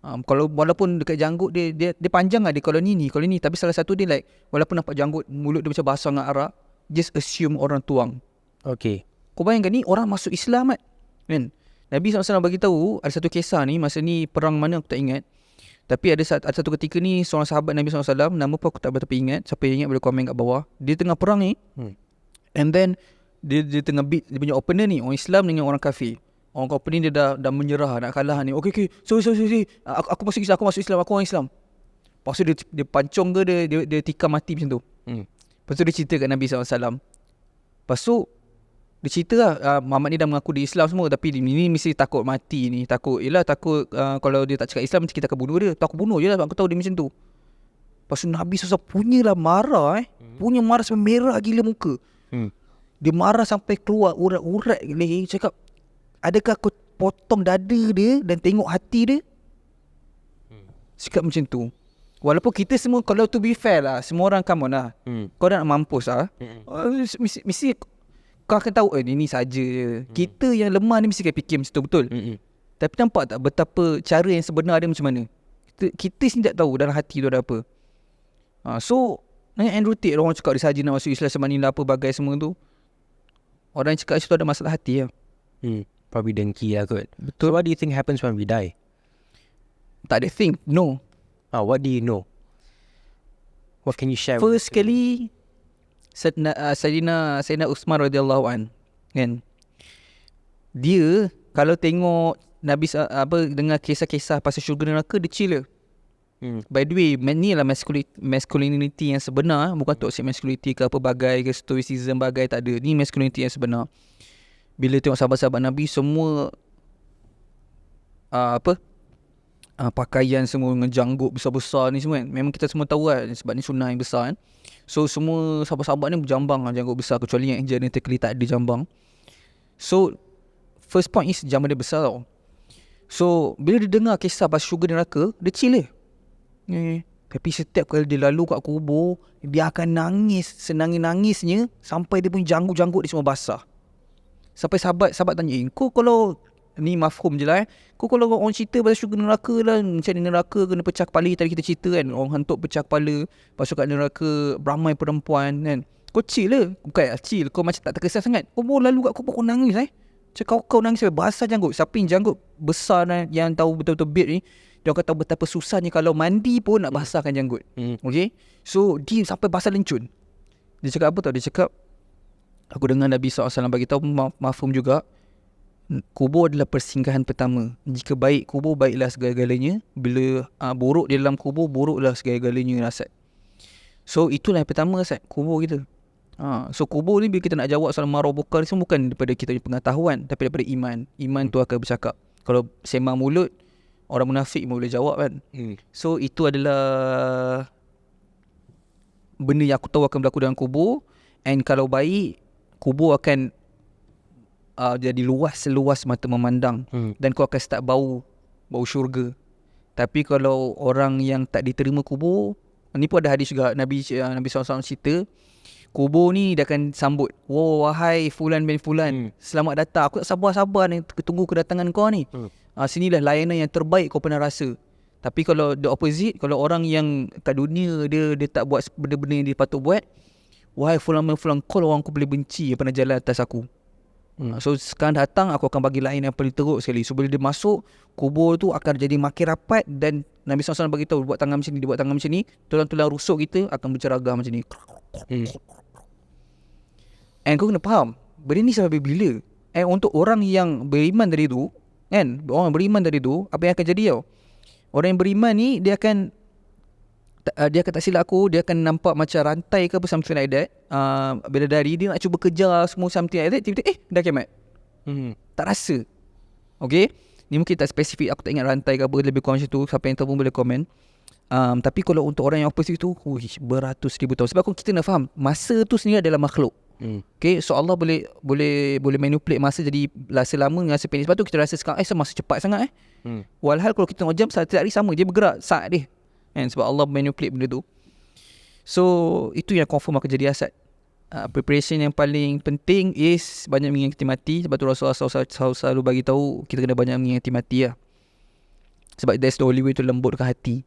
Kalau walaupun dekat janggut dia panjang lah dia, kalau ni tapi salah satu dia like walaupun nampak janggut, mulut dia macam basah dengan arak, just assume orang tuang. Okay. Kau bayangkan ni orang masuk Islam kan. Nabi SAW bagi tahu ada satu kisah ni, masa ni perang mana aku tak ingat. Tapi ada satu ketika ni seorang sahabat Nabi SAW, nama pun aku tak berapa ingat. Siapa yang ingat boleh komen kat bawah. Dia tengah perang ni. And then dia tengah beat dia punya opponent ni, orang Islam dengan orang kafir. Orang kafir ni dia dah menyerah, nak kalah ni. Okay, sorry. Aku masuk Islam, aku orang Islam. Lepas tu dia pancung ke dia tikam mati macam tu. Lepas tu dia cerita kat Nabi SAW. Lepas tu dia cerita lah, Muhammad ni dah mengaku di Islam semua, tapi ni mesti takut mati ni. Takut kalau dia tak cakap Islam, kita akan bunuh dia. Aku bunuh je lah, aku tahu dia macam tu. Lepas tu Nabi SAW punyalah marah Punya marah sampai merah gila muka. Dia marah sampai keluar urat-urat lagi. Cakap, adakah aku potong dada dia dan tengok hati dia? Cakap macam tu. Walaupun kita semua, kalau to be fair lah, semua orang come on lah, kau nak mampus lah, mesti kau akan tahu ini saja je. Kita yang lemah ni mesti akan fikir macam tu, betul. Tapi nampak tak betapa cara yang sebenar dia macam mana? Kita sendiri tak tahu dalam hati tu ada apa. So end rotate orang cakap dia saja nak masuk Islam sebab ni lah apa bagai semua tu. Orang yang cakap situ ada masalah hati lah. Probably dengki lah kot. Betul. So what do you think happens when we die? Tak ada think. No. What do you know? What can you share? First kali Sayyidina Uthman radhiyallahu an, kan, dia kalau tengok Nabi dengar kisah-kisah pasal syurga neraka, dia chill je. By the way, ni lah masculinity yang sebenar, bukan toxic masculinity ke apa bagai ke stoicism bagai, tak ada. Ni masculinity yang sebenar. Bila tengok sahabat-sahabat Nabi semua pakaian semua dengan janggut besar-besar ni semua kan. Memang kita semua tahu kan, sebab ni sunnah yang besar kan. So semua sahabat-sahabat ni berjambang lah janggut besar, kecuali yang genetically tak ada jambang. So first point is jambang dia besar tau. So bila dia dengar kisah pasal syurga neraka, dia chill je. Tapi setiap kali dia lalu kat kubur, dia akan nangis, senangis-nangisnya sampai dia punya janggut-janggut dia semua basah. Sampai sahabat tanya, kau kalau ni mafhum je lah kau kalau orang cerita pasal syurga neraka lah, macam ni neraka kena pecah kepala, tadi kita cerita kan, orang hantuk pecah kepala, pasal kat neraka beramai perempuan kan. Kau chill lah. Bukan chill, kau macam tak terkesan sangat. Kau baru lalu kat kubur, kau nangis cakap kau nangis sampai basah janggut. Siapa yang janggut besar yang tahu betul-betul beat ni, dia akan tahu betapa susahnya kalau mandi pun nak basahkan janggut. Okay. So dia sampai basah lencun. Dia cakap apa tau? Dia cakap, aku dengar Nabi SAW bagi tahu mafhum juga, kubur adalah persinggahan pertama. Jika baik kubur, baiklah segala-galanya. Bila buruk di dalam kubur, buruklah segala-galanya, Asad. So itulah yang pertama, Asad, kubur kita. So kubur ni bila kita nak jawab soalan marabukar ni semua bukan daripada kita punya pengetahuan, tapi daripada iman. Iman tu akan bercakap. Kalau sembang mulut, orang munafik pun boleh jawab kan. So itu adalah benda yang aku tahu akan berlaku dalam kubur. And kalau baik, kubur akan jadi luas seluas mata memandang. Dan kau akan start bau syurga. Tapi kalau orang yang tak diterima kubur, ni pun ada hadis juga, Nabi SAW cerita, kubur ni dia akan sambut, wahai fulan bin fulan, selamat datang, aku tak sabar-sabar ni tunggu kedatangan kau ni. Sinilah layanan yang terbaik kau pernah rasa. Tapi kalau the opposite, kalau orang yang kat dunia dia tak buat benda-benda yang dia patut buat, wahai fulan bin fulan, kau orang aku boleh benci yang pernah jalan atas aku. So sekarang datang, aku akan bagi lain yang paling teruk sekali. So bila dia masuk, kubur tu akan jadi makin rapat. Dan Nabi SAW bagi tahu, buat tangan macam ni, dia buat tangan macam ni, tulang-tulang rusuk kita akan berceragah macam ni. And kau kena faham, benda ni sampai bila. And untuk orang yang beriman dari tu, kan, orang beriman dari tu, apa yang akan jadi tau, orang yang beriman ni, dia akan tak silap aku, dia akan nampak macam rantai ke apa, something like that. Bila dari dia nak cuba kejar semua something like that, tiba-tiba dah kiamat. Tak rasa. Okay, ni mungkin tak spesifik, aku tak ingat rantai ke apa, lebih kurang macam tu. Siapa yang tahu pun boleh komen. Tapi kalau untuk orang yang opposite tu, beratus ribu tahun. Sebab kita nak faham, masa tu sendiri adalah makhluk. Okay, so Allah boleh manipulate masa jadi rasa lama dengan rasa pendek. Sebab tu kita rasa sekarang masa cepat sangat Walhal kalau kita tengok jam, setiap hari sama, dia bergerak saat dia. Sebab Allah manipulate benda tu. So itu yang confirm akan jadi Asad. Preparation yang paling penting is banyak mengingati mati. Sebab tu Rasulullah SAW selalu bagi tahu kita kena banyak mengingati mati lah. Sebab that's the only way to lembutkan hati.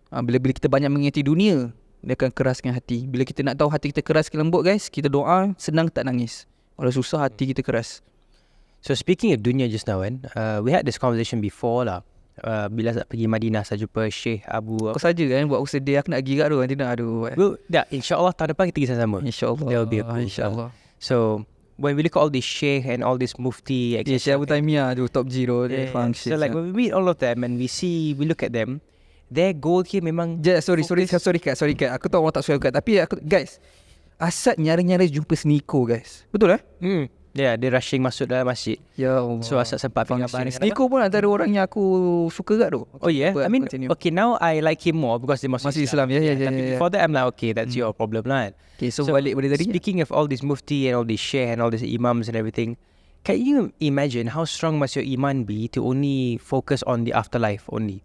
Bila kita banyak mengingati dunia, dia akan keraskan hati. Bila kita nak tahu hati kita keras ke lembut, guys, kita doa, senang tak nangis. Kalau susah, hati kita keras. So speaking of dunia just now kan, we had this conversation before lah. Bila saya pergi Madinah, saya jumpa Syekh Abu. Kau saja kan buat aku sedih, aku nak gigat tu. Nanti nak InsyaAllah tahun depan kita pergi sama-sama. InsyaAllah. There will be a proof. InsyaAllah. So when we look at all these Sheikh and all this Mufti, etc. Syekh Abu Taimiyah tu, top zero. So like when we meet all of them and we look at them, their goal here memang sorry kat. Aku tahu orang tak suka kat, tapi guys, Asad nyari-nyari jumpa Sniko, guys. Betul dia rushing masuk dalam masjid. Ya Allah. So Asad sempat pinggir Sniko pun antara orang yang aku suka kat tu. Oh yeah, I mean continue. Okay, now I like him more because dia masuk Islam. Ya. Tapi before that I'm like, okay, that's your problem lah. Okay, so balik pada tadi. Speaking of all these Mufti and all these Sheikh and all these Imams and everything, can you imagine how strong must your iman be to only focus on the afterlife only?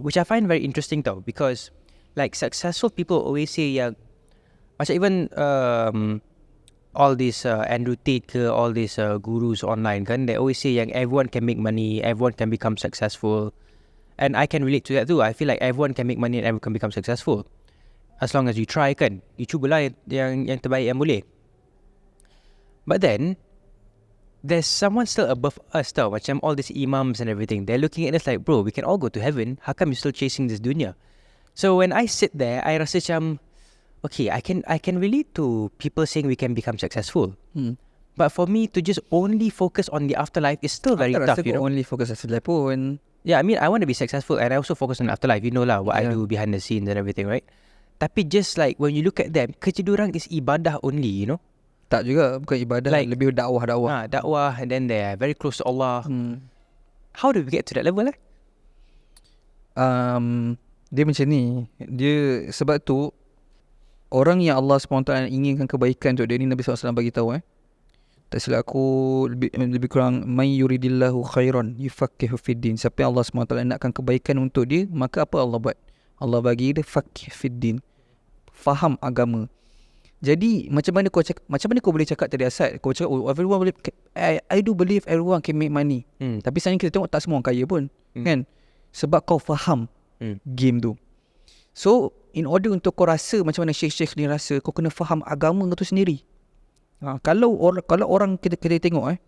Which I find very interesting though, because like successful people always say yang macam even all these Andrew Tate ke, all these gurus online kan, they always say yang everyone can make money, everyone can become successful. And I can relate to that too. I feel like everyone can make money and everyone can become successful. As long as you try kan. You cubalah yang terbaik yang boleh. But then, there's someone still above us tau. Macam all these imams and everything. They're looking at us like, bro, we can all go to heaven. How come you still chasing this dunya? So when I sit there, I rasa macam, okay, I can relate to people saying we can become successful. But for me to just only focus on the afterlife is still very tough, you know. Only focus afterlife pun. Yeah, I mean, I want to be successful and I also focus on the afterlife. You know lah, what I do behind the scenes and everything, right? Tapi just like when you look at them, kerja diorang is ibadah only, you know. Tak juga, bukan ibadah, Like, lebih dakwah. Dakwah, and then they are very close to Allah. How do we get to that level Dia macam ni. Dia sebab tu orang yang Allah SWT inginkan kebaikan untuk dia ni, Nabi SAW bagi tahu tak silap aku lebih kurang, may yuridillahu khairan yufaqihu fiddin. Siapa yang Allah SWT nakkan kebaikan untuk dia, maka apa Allah buat? Allah bagi dia faqih fiddin, faham agama. Jadi macam mana kau boleh cakap tadi Asad, kau cakap everyone boleh, I do believe everyone can make money. Tapi sebenarnya kita tengok tak semua orang kaya pun, kan? Sebab kau faham game tu. So in order untuk kau rasa macam mana syekh-syekh ni rasa, kau kena faham agama kau tu sendiri. Kalau orang kita tengok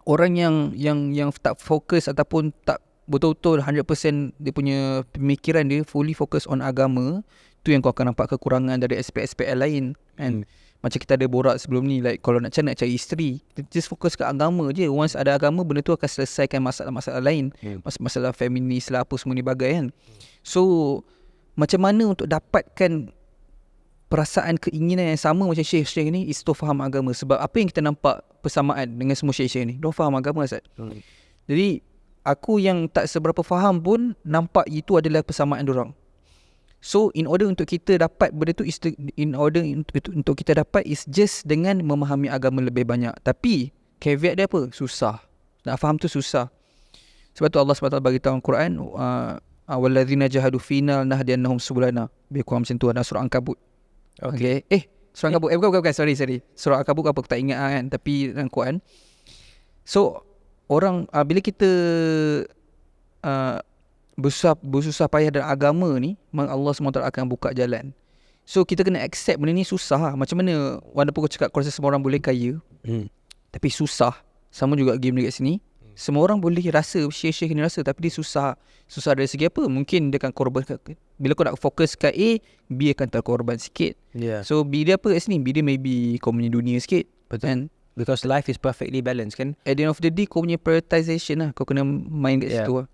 orang yang tak fokus ataupun tak betul-betul 100% dia punya pemikiran dia fully fokus on agama, tu yang kau akan nampak kekurangan dari aspek-aspek lain kan. Macam kita ada borak sebelum ni, like kalau nak cari isteri, just fokus ke agama je. Once ada agama, benda tu akan selesaikan masalah-masalah lain, masalah feminis lah, apa semua ni bagai kan. So macam mana untuk dapatkan perasaan keinginan yang sama macam syekh-syekh ni, is to faham agama. Sebab apa yang kita nampak persamaan dengan semua syekh-syekh ni, diorang faham agama Ustaz. Jadi aku yang tak seberapa faham pun nampak itu adalah persamaan diorang. So in order untuk kita dapat benda tu, untuk kita dapat is just dengan memahami agama lebih banyak. Tapi caveat dia apa? Susah. Nak faham tu susah. Sebab tu Allah SWT bagi tahu Al-Quran, walladzina jahadu fina nahdiyannahum subulana. Lebih kurang macam tu, ada surah Ankabut. Okay. Surah Ankabut. Bukan. Sorry. Surah Ankabut apa aku tak ingat kan. Tapi dalam Quran. So orang bila kita bersusah payah dalam agama ni, Allah SWT akan buka jalan. So kita kena accept benda ni susah. Macam mana walaupun kau cakap kau rasa semua orang boleh kaya, tapi susah. Sama juga game dekat sini. Semua orang boleh rasa, syekh-syekh ni rasa, tapi dia susah. Susah dari segi apa? Mungkin dia akan korban. Bila kau nak fokus kat A, B akan terkorban sikit. So B dia apa kat sini? B dia maybe kau punya dunia sikit. Betul. Because life is perfectly balanced kan. At the end of the day, kau punya prioritization lah. Kau kena main kat situ lah.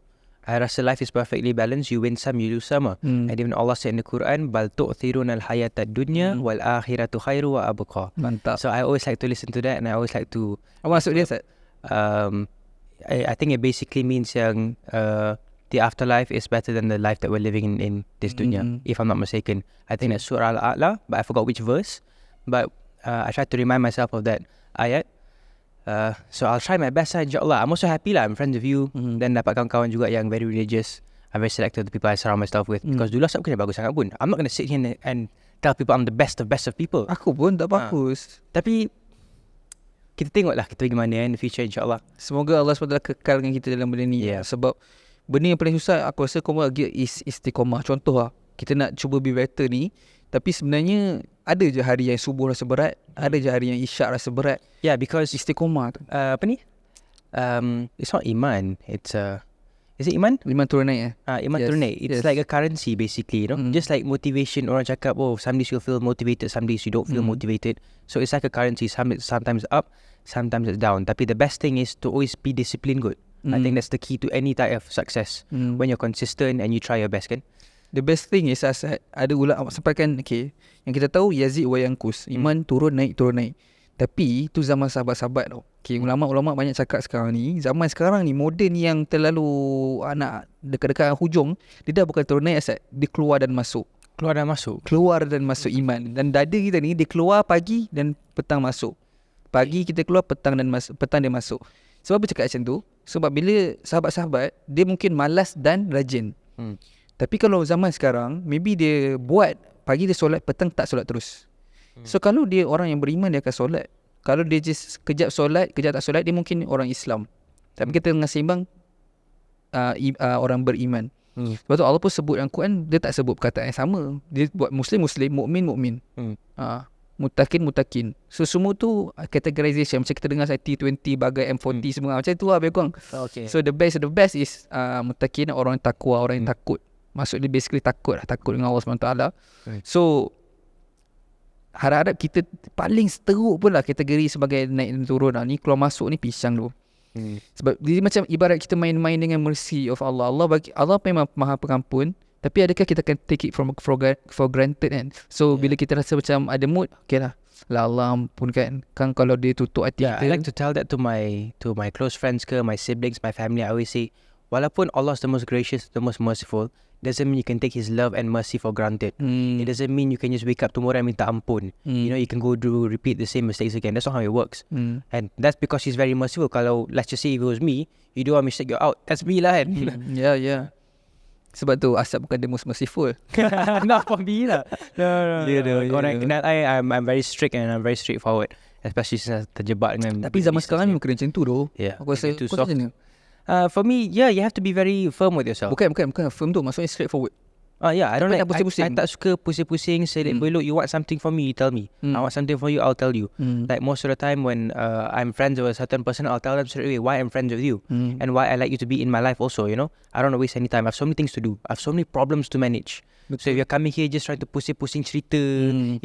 I rasa life is perfectly balanced. You win some, you lose some. And even Allah said in the Quran, bal tu'thiruna al-hayata dunya wal akhiratu khairu wa abqa. Mantap. So I always like to listen to that, and I always like to apa maksud dia Ustaz? I think it basically means yang the afterlife is better than the life that we're living in this dunya, if I'm not mistaken. I think that's Surah Al-A'la, but I forgot which verse. But I try to remind myself of that ayat. So I'll try my best lah, insyaAllah. I'm also happy lah, I'm friends with you. Dan dapat kawan-kawan juga yang very religious. I'm very selective the people I surround myself with. Because dulu asal aku kena bagus sangat pun. I'm not going to sit here and tell people I'm the best of people. Aku pun tak bagus. Tapi kita tengoklah kita pergi mana in the future, insyaAllah. Semoga Allah SWT kekalkan kita dalam benda ni. Sebab benda yang paling susah aku rasa kau lagi is istiqomah. Contoh lah, kita nak cuba be better ni, tapi sebenarnya ada je hari yang subuh rasa berat, ada je hari yang isyak rasa berat. Yeah, because istiqomah tu apa ni? It's not iman. It's is it iman? Iman turun naik Iman turun naik. It's like a currency basically, you know. Just like motivation, orang cakap, oh, some days you'll feel motivated, some days you don't feel motivated. So it's like a currency. Sometimes up, sometimes it's down. Tapi the best thing is to always be disciplined good. I think that's the key to any type of success. When you're consistent and you try your best kan. The best thing is ada ulama sampaikan, okay, yang kita tahu yazid wa yankus, iman turun naik. Tapi tu zaman sahabat-sahabat tau. Okay, ulama-ulama banyak cakap sekarang ni, zaman sekarang ni moden yang terlalu nak dekat-dekat hujung, dia dah bukan turun naik Asad, dia keluar dan masuk iman. Dan dada kita ni dia keluar pagi dan petang masuk. Pagi kita keluar, petang dia masuk. Sebab apa cakap macam tu? Sebab bila sahabat-sahabat, dia mungkin malas dan rajin. Tapi kalau zaman sekarang, maybe dia buat pagi dia solat, petang tak solat terus. So kalau dia orang yang beriman, dia akan solat. Kalau dia just kejap solat, kejap tak solat, dia mungkin orang Islam. Tapi kita tengah seimbang orang beriman. Sebab tu Allah pun sebut dalam Quran, dia tak sebut perkataan yang sama. Dia buat Muslim, mukmin. Mutakin. So semua tu categorization. Macam kita dengar saya T20 bagai M40 semua. Macam tu lah lebih kurang. Okay. So the best is mutakin, orang yang takwa, orang yang takut. Maksudnya basically takut dengan Allah SWT. So harap-harap kita paling teruk pun lah kategori sebagai naik dan turun lah. Ni keluar masuk ni pisang tu. Sebab dia macam ibarat kita main-main dengan mercy of Allah. Allah memang Maha Pengampun, tapi adakah kita akan take it for granted kan? So bila kita rasa macam ada mood, okay lah Allah ampun kan kalau dia tutup hati kita. I like to tell that to my close friends ke, my siblings, my family. I always say, walaupun Allah is the most gracious, the most merciful, doesn't mean you can take His love and mercy for granted. It doesn't mean you can just wake up tomorrow and minta ampun. You know, you can go do repeat the same mistakes again. That's not how it works. And that's because He's very merciful. Kalau let's just say if it was me, you do a mistake, you're out. That's me lah kan. Yeah. Sebab tu Asap bukan the most merciful. Not for me lah. No. I'm very strict and I'm very straightforward, especially since terjebak dengan. Tapi zaman sekarang memang kena macam tu doh. Yeah. Aku rasa too kau soft. macam mana? For me, yeah, you have to be very firm with yourself. Bukan firm tu, maksudnya straightforward. Yeah, I don't like pusing-pusing. I tak suka pusing-pusing, selit beluk. You want something from me, you tell me. I want something from you, I'll tell you. Like most of the time when I'm friends with a certain person, I'll tell them straight away why I'm friends with you and why I like you to be in my life also, you know. I don't want to waste any time. I have so many things to do. I have so many problems to manage. So if you're coming here just trying to pusing cerita,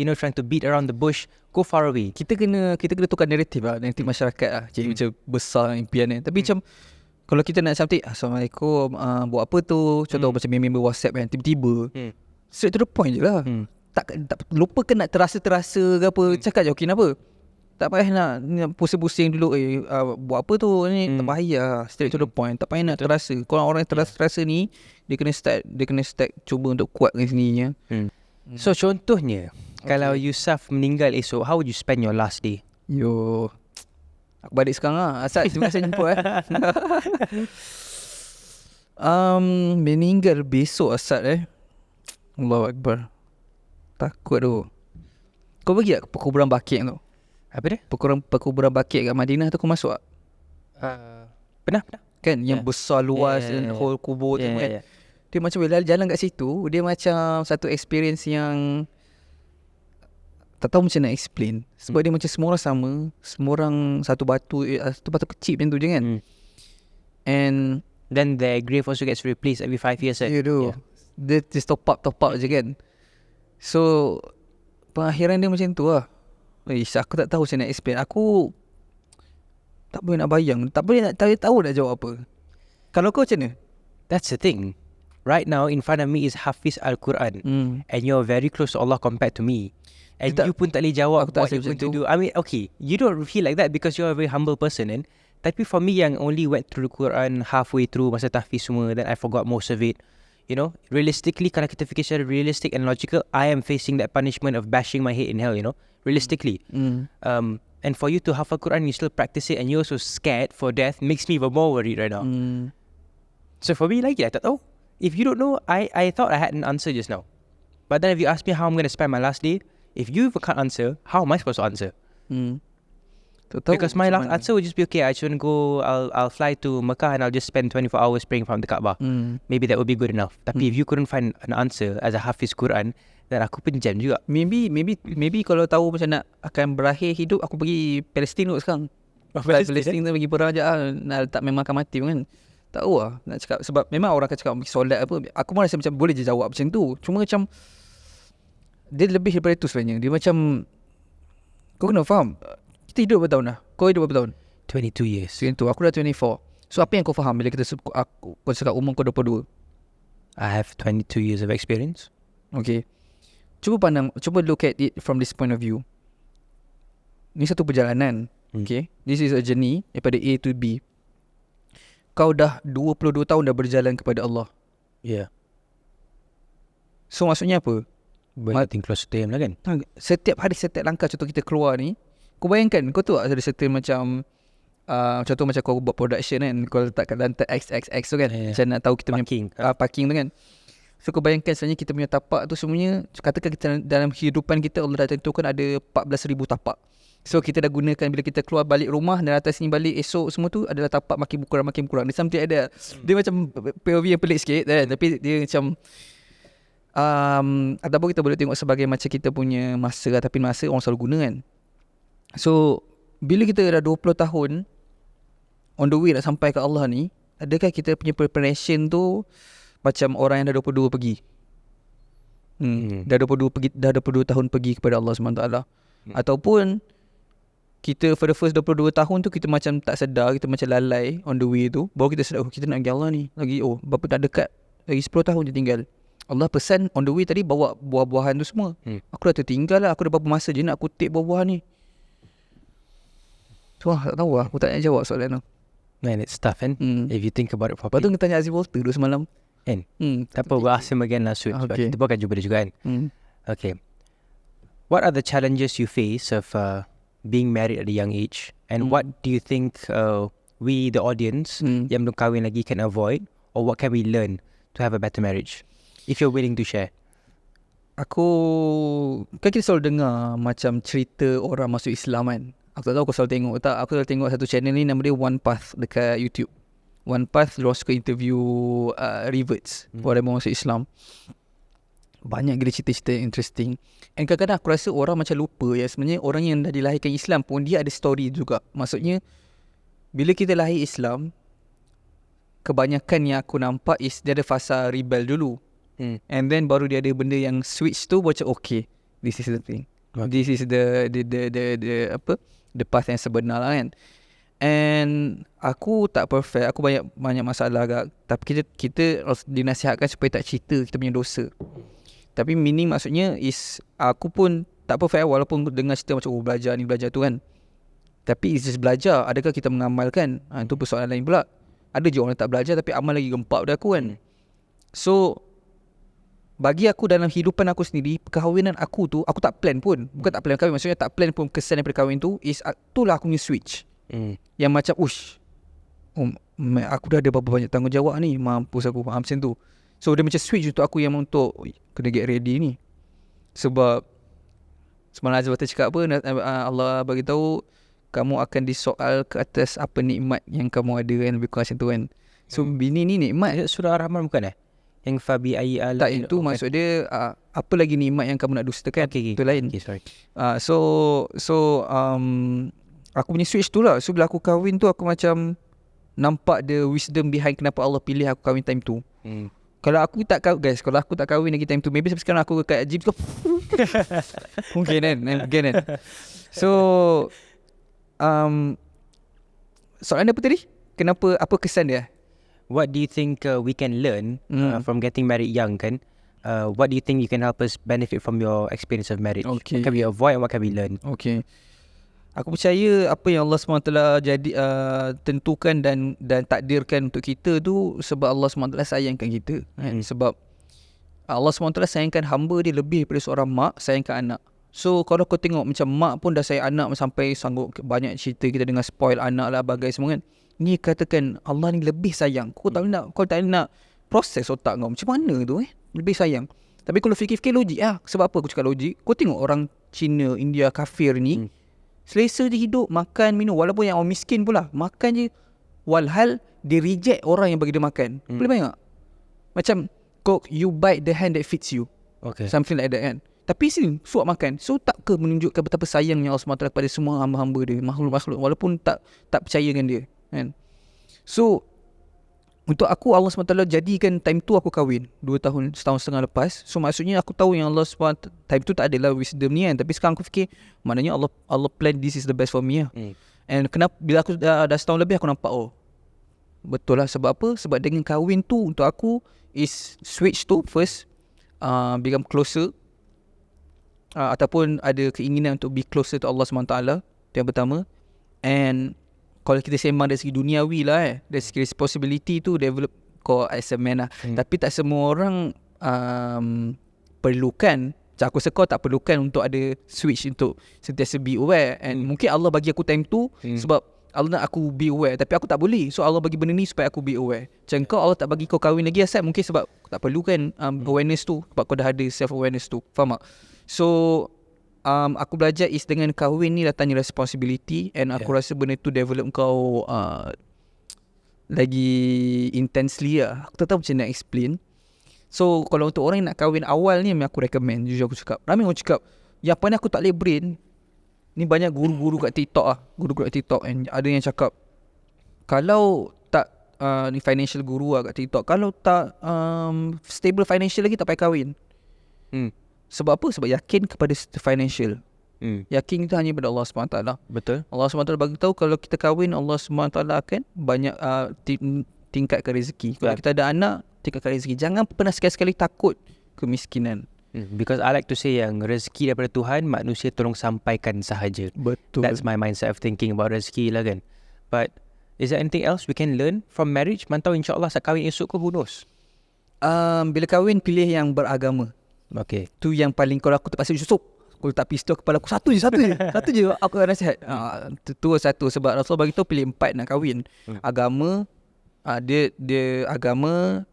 you know, trying to beat around the bush, go far away. Kita kena tukar naratif masyarakat lah. Jadi macam besar impian ni. Tapi macam kalau kita nak something, Assalamualaikum, buat apa tu? Contoh macam member WhatsApp kan, tiba-tiba straight to the point je lah. Tak lupa ke nak terasa ke apa. Cakap je, okay kenapa? Tak payah nak pusing-pusing dulu. Buat apa tu ni? Tak payah. Straight to the point. Tak payah nak terasa. Kalau orang yang terasa ni, dia kena start cuba untuk kuatkan sendirinya. So contohnya, kalau Yusuf meninggal esok, how would you spend your last day? Aku balik sekarang lah. Asal terima kasih jumpa meninggal besok Asad Allahu Akbar. Takut tu. Kau pergi tak ke perkuburan Baqi' tu? Apa dia? Perkuburan Baqi' kat Madinah tu kau masuk tak? Pernah. Kan yang besar luas whole kubur tu kan. Dia macam bila jalan kat situ, dia macam satu experience yang tak tahu macam nak explain. Sebab dia macam semua orang sama, semua orang satu batu kecil macam tu je kan. And then the grave also gets replaced every 5 years. Dia just top up je kan. So pengakhiran dia macam tu lah. Aku tak tahu macam nak explain. Aku tak boleh nak bayang. Tak boleh nak tahu nak jawab apa. Kalau kau macam mana? That's the thing. Right now in front of me is Hafiz Al-Quran. And you're very close to Allah compared to me. And you pun tak boleh jawab what you're going to do. I mean, okay, you don't feel like that because you're a very humble person kan. Tapi for me yang only went through the Quran halfway through masa tahfiz semua, then I forgot most of it. You know, realistically, kalau kita fikir secara realistic and logical, I am facing that punishment of bashing my head in hell, you know, realistically. And for you to hafal Quran, you still practice it and you're so scared for death, makes me even more worried right now. So for me, like, I tak tahu. If you don't know, I thought I had an answer just now. But then if you ask me how I'm going to spend my last day, if you can't answer, how am I supposed to answer? Because my last answer would just be, okay, I shouldn't go, I'll fly to Mecca and I'll just spend 24 hours praying from the Kaabah. Maybe that would be good enough. Tapi if you couldn't find an answer as a Hafiz Quran, then aku pun jam juga. Maybe kalau tahu macam nak akan berakhir hidup, aku pergi Palestin dulu sekarang. Palestin tu pergi perang je lah. Tak memang akan mati pun kan. Tak tahu lah nak cakap. Sebab memang orang akan cakap pergi solat apa. Aku pun rasa macam boleh je jawab macam tu. Cuma macam dia lebih daripada tu sebenarnya. Dia macam, kau kena faham, kita hidup berapa tahun dah? Kau hidup berapa tahun? 22 years. 22. Aku dah 24. So apa yang kau faham bila kita kau cakap umur kau 22? I have 22 years of experience. Okay. Cuba look at it from this point of view. Ni satu perjalanan. Okay. This is a journey daripada A to B. Kau dah 22 tahun dah berjalan kepada Allah. Yeah. So maksudnya apa? Getting close to Him lah kan. Setiap hari, setiap langkah contoh kita keluar ni, kau bayangkan, kau tu ada certain macam contoh macam kau buat production kan, kau letak kat lantai XXX tu kan, macam nak tahu kita parking. punya parking tu kan. So kau bayangkan sebenarnya kita punya tapak tu semuanya, katakan kita dalam kehidupan kita Allah dah tentukan ada 14,000 tapak. So kita dah gunakan bila kita keluar balik rumah dan atas ni balik esok semua tu adalah tapak makin berkurang. Dia something ada. Dia macam POV yang pelik sikit kan, tapi dia macam ataupun kita boleh tengok sebagai macam kita punya masa lah, tapi masa orang selalu guna kan. So bila kita dah 20 tahun on the way nak sampai ke Allah ni, adakah kita punya preparation tu macam orang yang dah 22 pergi? Dah 22 tahun pergi kepada Allah SWT. Ataupun kita for the first 22 tahun tu kita macam tak sedar, kita macam lalai on the way tu, baru kita sedar kita nak pergi Allah ni lagi, berapa tak dekat, lagi 10 tahun je tinggal. Allah pesan on the way tadi bawa buah-buahan tu semua. Aku dah tertinggal lah, aku dah berapa masa je nak kutip buah-buahan ni. Tu tak tahu lah, aku tak nak jawab soalan tu. Man, it's tough kan, if you think about it Lepas properly. tu kita tanya Aziz Walter dulu semalam Kan? Tak apa, we'll ask him again last week. Sebab Okay. kita pun akan jumpa dia juga kan. Okay. What are the challenges you face of being married at a young age? And what do you think we, the audience, yang belum kahwin lagi can avoid? Or what can we learn to have a better marriage? If you're willing to share. Aku kan kita selalu dengar macam cerita orang masuk Islam kan. Aku tak tahu kau selalu tengok tak. Aku selalu tengok satu channel ni nama dia One Path dekat YouTube. One Path dia suka interview reverts, orang yang masuk Islam. Banyak gila cerita-cerita yang interesting. And kadang-kadang aku rasa orang macam lupa ya, sebenarnya orang yang dah dilahirkan Islam pun dia ada story juga. Maksudnya bila kita lahir Islam, kebanyakan yang aku nampak is dia ada fasa rebel dulu. And then baru dia ada benda yang switch tu macam okay, this is the thing. This is the path yang sebenar lah kan. And aku tak perfect, aku banyak masalah agak. Tapi kita dinasihatkan supaya tak cerita kita punya dosa. Tapi meaning maksudnya is aku pun tak perfect walaupun dengar cerita macam belajar ni belajar tu kan. Tapi it's just belajar, adakah kita mengamalkan? Itu persoalan lain pula. Ada je orang tak belajar tapi amal lagi gempak pada aku kan. So bagi aku dalam kehidupan aku sendiri, perkahwinan aku tu aku tak plan pun. Bukan tak plan kahwin, maksudnya tak plan pun kesan daripada kahwin tu is itulah aku punya switch. Yang macam aku dah ada berapa banyak tanggungjawab ni, mampus aku macam tu. So dia macam switch untuk aku yang untuk kena get ready ni. Sebab semalam Azwar cakap apa, Allah bagi tahu kamu akan disoal ke atas apa nikmat yang kamu ada kan, lebih kurang macam tu kan. So bini ni nikmat. Surah Ar-Rahman bukan yang Fabi Ayi Al. Tak, itu maksud dia apa lagi nikmat yang kamu nak dustakan. Okay. Itu lain. Okay, sorry. Aku punya switch tu lah. So bila aku kahwin tu aku macam nampak the wisdom behind kenapa Allah pilih aku kahwin time tu. Kalau aku tak kahwin, guys, kalau aku tak kahwin lagi time tu, maybe sampai sekarang aku kat gym tu. Mungkin kan. So soalan apa tadi? Kenapa, apa kesan dia? What do you think we can learn from getting married young kan? What do you think you can help us benefit from your experience of marriage? Okay. What can we avoid and what can we learn? Okay. Aku percaya apa yang Allah SWT tentukan dan takdirkan untuk kita tu sebab Allah SWT sayangkan kita. Sebab Allah SWT sayangkan hamba dia lebih daripada seorang mak sayangkan anak. So kalau kau tengok macam mak pun dah sayang anak sampai sanggup, banyak cerita kita dengar spoil anak lah bagai semua kan. Ni katakan Allah ni lebih sayang. Kau tak nak proses otak kau macam mana tu lebih sayang. Tapi kalau fikir-fikir logik sebab apa aku cakap logik? Kau tengok orang Cina, India, kafir ni selesa je hidup, makan, minum. Walaupun yang orang miskin pula makan je, walhal dia reject orang yang bagi dia makan. Boleh bayang tak? Macam you bite the hand that feeds you. Okay. Something like that kan. Tapi sini suap makan. So tak ke menunjukkan betapa sayangnya Allah SWT kepada semua hamba-hamba dia, makhluk-makhluk, walaupun tak percaya dengan dia kan. So untuk aku Allah SWT jadikan time tu aku kahwin 2 tahun, setahun setengah lepas. So maksudnya aku tahu yang Allah SWT time tu tak adalah wisdom ni kan. Tapi sekarang aku fikir maknanya Allah plan this is the best for me lah. And kenapa bila aku dah setahun lebih aku nampak betul lah. Sebab apa? Sebab dengan kahwin tu untuk aku is switch tu first become closer, ataupun ada keinginan untuk be closer to Allah SWT. Itu yang pertama. And kalau kita sembang dari segi duniawi lah dari segi responsibility tu develop kau as a man lah. Tapi tak semua orang perlukan. Macam aku rasa kau tak perlukan untuk ada switch untuk sentiasa be aware. And mungkin Allah bagi aku time tu sebab Allah nak aku be aware, tapi aku tak boleh. So Allah bagi benda ni supaya aku be aware. Macam kau, Allah tak bagi kau kahwin lagi asal mungkin sebab tak perlu kan awareness tu, sebab kau dah ada self awareness tu. Faham tak? So aku belajar is dengan kahwin ni datangnya responsibility, and aku rasa benda tu develop kau lagi intensely lah. Aku tak tahu macam nak explain. So kalau untuk orang yang nak kahwin awal ni, memang aku recommend. Jujur aku cakap, ramai orang cakap yang apa ni aku tak boleh brain. Ni banyak guru-guru kat TikTok lah, guru-guru kat TikTok, and ada yang cakap kalau tak ni financial guru lah kat TikTok, kalau tak stable financial lagi tak payah kahwin. Sebab apa? Sebab yakin kepada financial. Yakin itu hanya pada Allah SWT. Betul. Allah SWT bagi tahu kalau kita kahwin, Allah SWT akan banyak tingkatkan rezeki. Kalau kita ada anak, tingkatkan rezeki. Jangan pernah sekali-sekali takut kemiskinan. Because I like to say yang rezeki daripada Tuhan, manusia tolong sampaikan sahaja. Betul. That's my mindset of thinking about rezeki lah kan. But is there anything else we can learn from marriage? Mantau insyaAllah saat kahwin esok ke, who knows? Bila kahwin, pilih yang beragama. Okay. Tu yang paling, kalau aku terpaksa Yusuf, aku letak pistol kepala aku, satu je Satu je aku akan nasihat. Tu satu. Sebab Rasulullah bagi tahu pilih 4 nak kahwin. Agama, dia agama,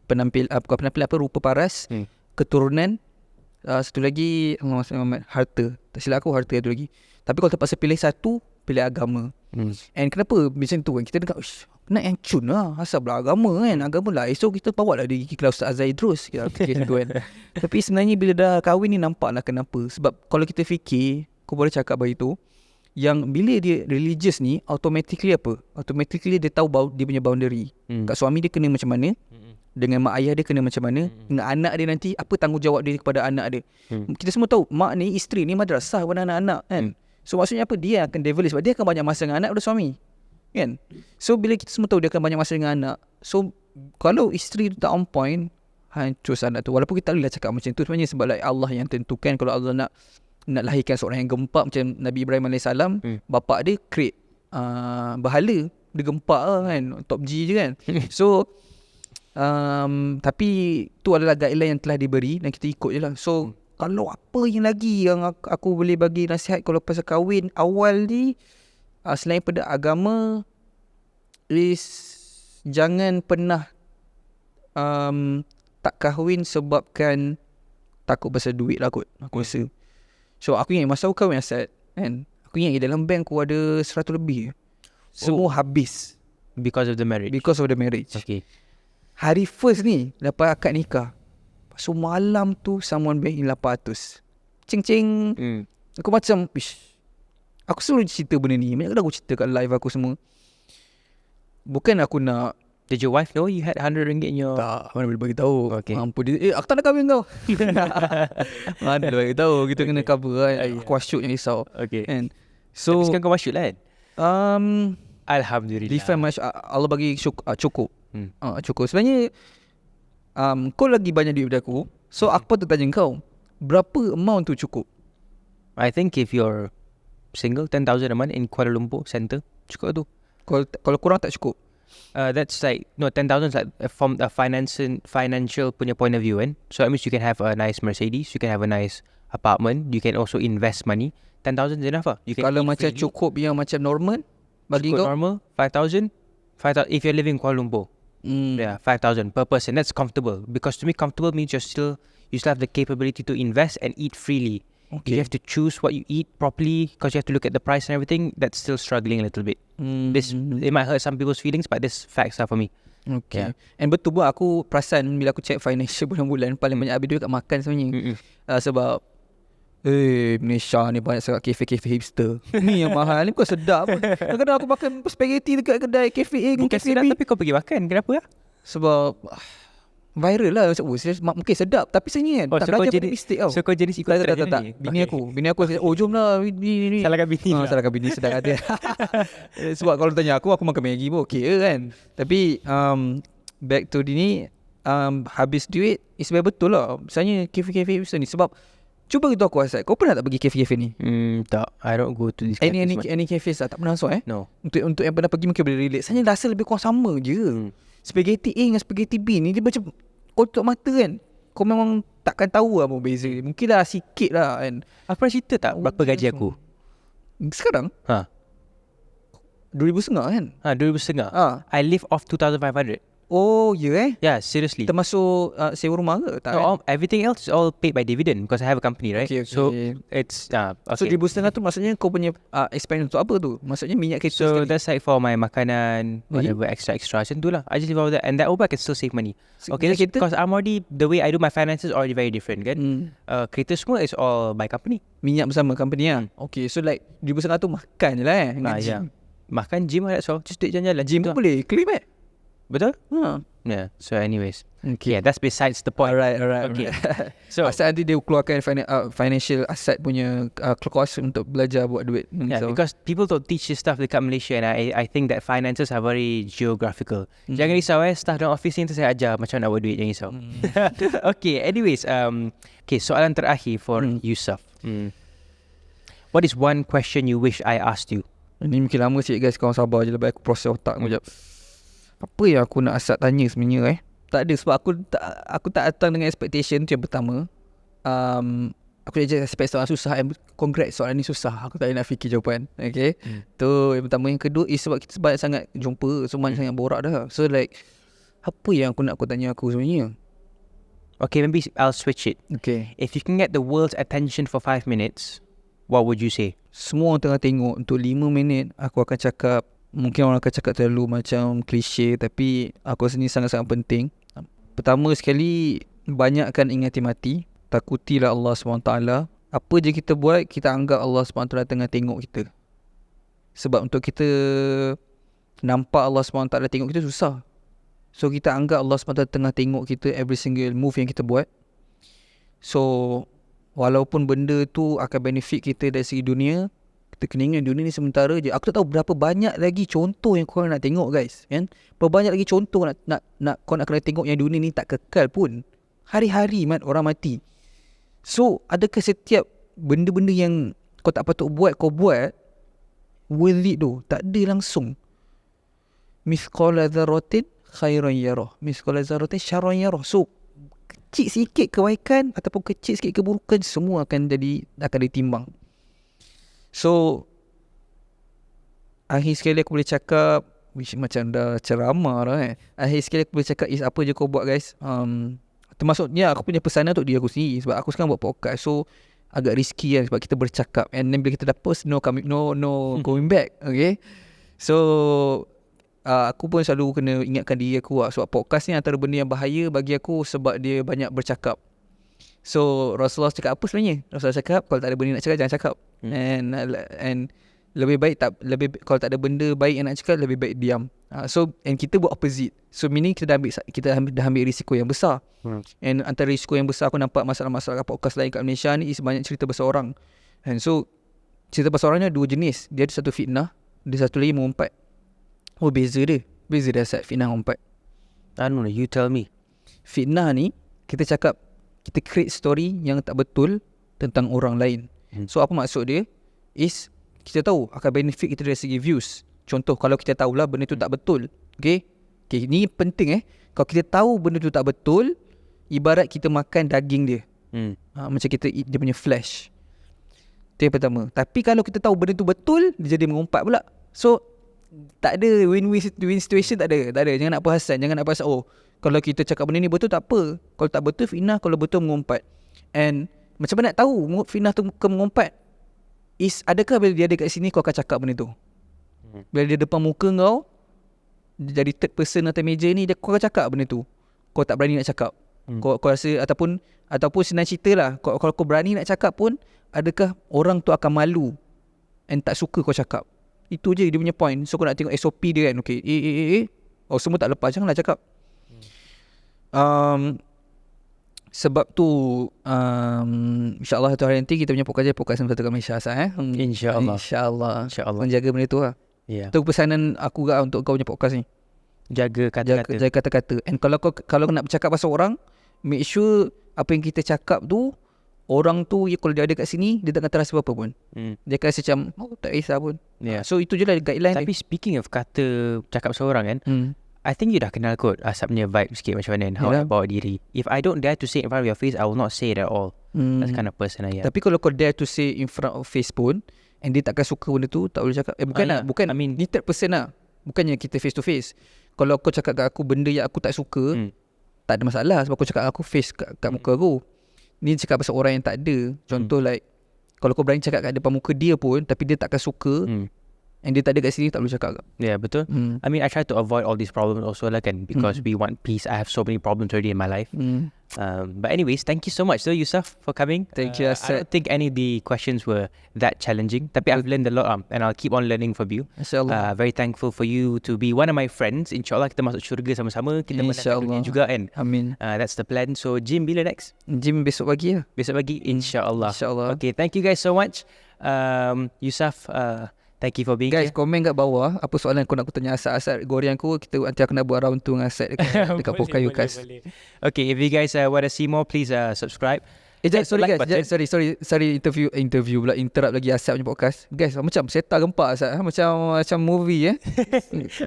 penampilan rupa paras, keturunan, satu lagi harta. Tak silap aku harta ada lagi. Tapi kalau terpaksa pilih satu, pilih agama. And kenapa macam tu kan, kita dengar nak yang cun lah, asal beragama kan, agama lah, esok kita bawa lah dia pergi kelas Ustaz Azhar Idrus, kita fikir macam tu kan. Tapi sebenarnya bila dah kahwin ni nampak lah kenapa. Sebab kalau kita fikir, aku boleh cakap bagi tu, yang bila dia religious ni, automatically apa? Automatically dia tahu dia punya boundary. Kat suami dia kena macam mana, dengan mak ayah dia kena macam mana, dengan anak dia nanti apa tanggungjawab dia kepada anak dia. Kita semua tahu mak ni, isteri ni madrasah kepada anak-anak kan. So maksudnya apa? Dia akan develop sebab dia akan banyak masa dengan anak daripada suami kan. So bila kita semua tahu dia akan banyak masa dengan anak, so kalau isteri tu tak on point, hancur anak tu. Walaupun kita tak boleh cakap macam tu sebenarnya, sebab like Allah yang tentukan. Kalau Allah nak lahirkan seorang yang gempak macam Nabi Ibrahim AS, bapak dia create berhala, dia gempak lah kan, top G je kan. So tapi tu adalah guideline yang telah diberi dan kita ikut je lah. So kalau apa yang lagi yang aku boleh bagi nasihat kalau pasal kahwin awal ni, selain pada agama, is jangan pernah tak kahwin sebabkan takut pasal duit lah kot, aku rasa. So aku ingat masa aku kahwin Asad kan, aku ingat dalam bank aku ada 100 lebih. Semua habis Because of the marriage. Okay. Hari first ni dapat akad nikah, so malam tu someone bank in 800. Cing. Aku macam aku selalu cerita benda ni, banyak kali aku cerita kat live aku semua. Bukan aku nak, did your wife know you had RM100 in your... tak, mana boleh bagi tahu. Okay. Ampun dia, aku tak nak kahwin kau. Mana boleh bagi tahu, kita kena cover kan. Aku asyuk yang risau. Okay. And So so sekarang kau masyuk lah kan? Alhamdulillah. define Allah bagi cukup. Cukup. Sebenarnya kau lagi banyak duit daripada aku, so aku patut tanya kau, berapa amount tu cukup? I think if you're single, 10,000 a month in Kuala Lumpur Center, cukup tu. Kalau kurang tak cukup. That's like, no, 10,000 is like from a financial punya point of view kan. So that means you can have a nice Mercedes, you can have a nice apartment, you can also invest money. 10,000 is enough lah. You can Kalau eat macam freely. cukup yang macam normal bagi Cukup kau, normal 5,000 if you're living in Kuala Lumpur. Yeah, 5,000 per person. That's comfortable. Because to me, comfortable means you still have the capability to invest and eat freely. If you have to choose what you eat properly, because you have to look at the price and everything, that's still struggling a little bit. It might hurt some people's feelings, but this facts are for me. Okay. And betul pun aku perasan bila aku check financial bulan-bulan, paling banyak habis duit kat makan sebenarnya. Sebab Malaysia ni banyak sangat kafe-kafe hipster. Ni yang mahal ni, kau sedap pun. Kadang-kadang aku makan spaghetti dekat kedai kafe A dengan Bukan kafe sedap B. tapi kau pergi makan. Kenapa lah? Sebab viral lah. Mungkin sedap, tapi sebenarnya kan tak so kau belajar jenis, pada mistake tau. So kau jenis ikut trend Tak. ni? Bini aku cakap, jom lah ni. Salahkan bini lah. Salahkan bini, sedap hati. Sebab kalau tanya aku makan Maggi pun okey je kan. Tapi back to ni, habis duit is betul lah. Misalnya kafe-kafe hipster ni, sebab cuba gitu aku Asad, kau pernah tak pergi kafe-kafe ni? Tak, I don't go to this cafes much. Any cafes tak pernah masuk No. Untuk yang pernah pergi mungkin boleh relate. Sebenarnya rasa lebih kurang sama je. Spaghetti A dengan spaghetti B ni dia macam kau tutup mata kan, kau memang takkan tahu apa beza. Mungkin lah sikit lah kan. Aku pernah cerita tak berapa gaji aku? Sekarang? 2,500 kan? 2,500. I live off 2,500. Oh ya Yeah, seriously. Termasuk sewa rumah ke? Tak No, everything else is all paid by dividend because I have a company, right? Okay. So it's So okay. 2,500 tu maksudnya kau punya expense untuk apa tu? Maksudnya minyak kereta So sekali. that's like for my makanan, whatever extra macam tu lah. I just live off that, and that over I can still save money. Okay, minyak kereta? because I'm already, the way I do my finances already very different kan. Kereta semua is all by company. Minyak bersama company lah. Okay, so like 2,500 tu makan je lah dengan gym. Yeah. Makan gym lah, that's all. Just duit jalan-jalan. Gym pun boleh claim Betul? Ha. Yeah. So anyways, Okay. yeah, that's besides the point. Alright. Okay. So Asal nanti dia keluarkan financial asset punya cost untuk belajar buat duit. yeah, So, because people don't teach this stuff dekat Malaysia, and I think that finances are very geographical. Jangan risau staff dalam office ni tu saya ajar macam nak buat duit, jangan risau. Okay, anyways, okay, soalan terakhir for Yusuf. What is one question you wish I asked you? ini mungkin lama sikit guys, korang sabar je lah, aku proses otak sekejap. Apa yang aku nak asal tanya sebenarnya Tak ada, sebab aku tak datang dengan expectation tu yang pertama. Aku je expect soalan susah, and congrats, soalan ni susah, aku tak nak fikir jawapan. Okay, tu yang pertama. Yang kedua is sebab kita banyak sangat jumpa, so banyak sangat borak dah. So like, apa yang aku tanya aku sebenarnya? Okay, maybe I'll switch it. Okay, If you can get the world's attention for 5 minutes, what would you say? semua orang tengah tengok, untuk 5 minit aku akan cakap, mungkin orang akan cakap terlalu macam klise, tapi aku rasa ni sangat-sangat penting. Pertama sekali, banyakkan ingati mati, takutilah Allah SWT. Apa je kita buat, kita anggap Allah SWT tengah tengok kita. Sebab untuk kita nampak Allah SWT tengok kita susah. So kita anggap Allah SWT tengah tengok kita every single move yang kita buat. So walaupun benda tu akan benefit kita dari segi dunia, kita kena ingat dunia ni sementara je. Aku tak tahu berapa banyak lagi contoh yang korang nak tengok guys, kan? Berapa banyak lagi contoh nak korang nak kena tengok yang dunia ni tak kekal pun. Hari-hari orang mati. So adakah setiap benda-benda yang kau tak patut buat, kau buat worth it tu? Tak ada langsung. Mithqala dzarratin khairan yarah, mithqala dzarratin syarran yarah. So kecil sikit kebaikan ataupun kecil sikit keburukan, semua akan ditimbang. So akhir sekali aku boleh cakap, macam dah ceramah dah Akhir sekali aku boleh cakap is apa je kau buat guys, termasuknya aku punya pesanan untuk diri aku sendiri. Sebab aku sekarang buat podcast, so agak risky kan, sebab kita bercakap, and then bila kita dah post, no going back. Okay, so aku pun selalu kena ingatkan diri aku sebab podcast ni antara benda yang bahaya bagi aku, sebab dia banyak bercakap. So Rasulullah cakap apa sebenarnya? Rasulullah cakap, kalau tak ada benda nak cakap, jangan cakap. And lebih baik kalau tak ada benda baik yang nak cakap, lebih baik diam. So and kita buat opposite. So meaning kita dah ambil risiko yang besar. And antara risiko yang besar, aku nampak masalah-masalah podcast lain kat Malaysia ni is banyak cerita pasal orang. And so cerita pasal orangnya dua jenis. Dia ada satu fitnah, dia satu lagi mengumpat. Oh, beza dia asal fitnah mengumpat. I don't know, you tell me. Fitnah ni kita cakap, kita create story yang tak betul tentang orang lain. So apa maksud dia is, kita tahu akan benefit kita dari segi views. Contoh, kalau kita tahulah benda tu tak betul, okay, ni penting kalau kita tahu benda tu tak betul, ibarat kita makan daging dia. Macam kita eat dia punya flesh. Itu yang pertama. Tapi kalau kita tahu benda tu betul, dia jadi mengumpat pula. So tak ada win-win situation, tak ada. Jangan nak perasan, oh kalau kita cakap benda ni betul tak apa, kalau tak betul fitnah, kalau betul mengumpat. And macam mana nak tahu fitnah tu ke mengumpat is, adakah bila dia ada kat sini kau akan cakap benda tu? Bila dia depan muka kau, dia jadi third person atas meja ni, kau akan cakap benda tu, kau tak berani nak cakap. Kau rasa, ataupun senang cerita lah, kalau kau berani nak cakap pun, adakah orang tu akan malu and tak suka kau cakap? Itu je dia punya point. So kau nak tengok SOP dia kan. Okay, oh semua tak lepas, janganlah cakap. Sebab tu InsyaAllah satu hari nanti kita punya podcast Satu kat Malaysia InsyaAllah menjaga benda tu lah. Itu pesanan aku juga untuk kau punya podcast ni. Jaga kata-kata. And kalau kau nak bercakap pasal orang, make sure apa yang kita cakap tu, orang tu kalau dia ada kat sini, dia tak akan terasa apa-apa pun. Dia akan rasa macam tak kisah pun. So itu je lah guideline. Tapi speaking of kata cakap seorang kan, I think you dah kenal kot Asap punya vibe sikit macam mana, how I bawa diri. If I don't dare to say in front of your face, I will not say it at all. That's kind of person I am. Tapi kalau kau dare to say in front of face pun, and dia takkan suka benda tu, tak boleh cakap. Bukan lah, yeah. bukan, I mean- ni third person lah. Bukannya kita face to face. Kalau kau cakap kat aku benda yang aku tak suka, tak ada masalah sebab kau cakap aku face kat muka aku. Ni cakap pasal orang yang tak ada. Contoh like, kalau kau berani cakap kat depan muka dia pun, tapi dia takkan suka, and dia tak ada kat sini, tak boleh cakap. Yeah, betul. I mean, I try to avoid all these problems also lah kan, because we want peace. I have so many problems already in my life. But anyways, thank you so much though, Yusuf, for coming. Thank you, I don't think any of the questions were that challenging, tapi I've learned a lot and I'll keep on learning from you. InsyaAllah. Very thankful for you to be one of my friends. InsyaAllah kita masuk syurga sama-sama. Kita menang dunia juga kan. Amin. That's the plan. So gym bila next? Gym besok pagi lah. Besok pagi, InsyaAllah. InsyaAllah. Okay, thank you guys so much. Yusuf, thank you for being Guys, here. komen kat bawah apa soalan kau nak aku tanya Asad Gorian aku. Nanti aku nak buat round tu dengan Asad dekat Pokai Yukas. Okay, if you guys want to see more, please subscribe. Sorry like guys, sorry interview pula, interrupt lagi Asad punya podcast. Guys, macam setar gempak Asad, macam movie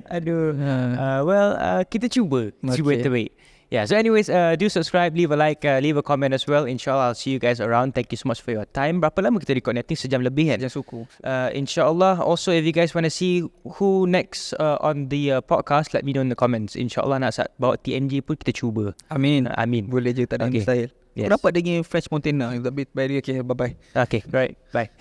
Aduh. Ha. Kita cuba Okay. terbaik. Yeah, so anyways, do subscribe, leave a like, leave a comment as well. InsyaAllah, I'll see you guys around. Thank you so much for your time. Berapa lama kita record? I think sejam lebih kan? Jangan suku. InsyaAllah, also if you guys want to see who next on the podcast, let me know in the comments. InsyaAllah nak bawa TNG pun kita cuba. Amin. Amin. Boleh je, tak ada Okay. mustahil. Yes. Aku dapat dengar French Montana. Okay, bye-bye. Okay, right. Bye.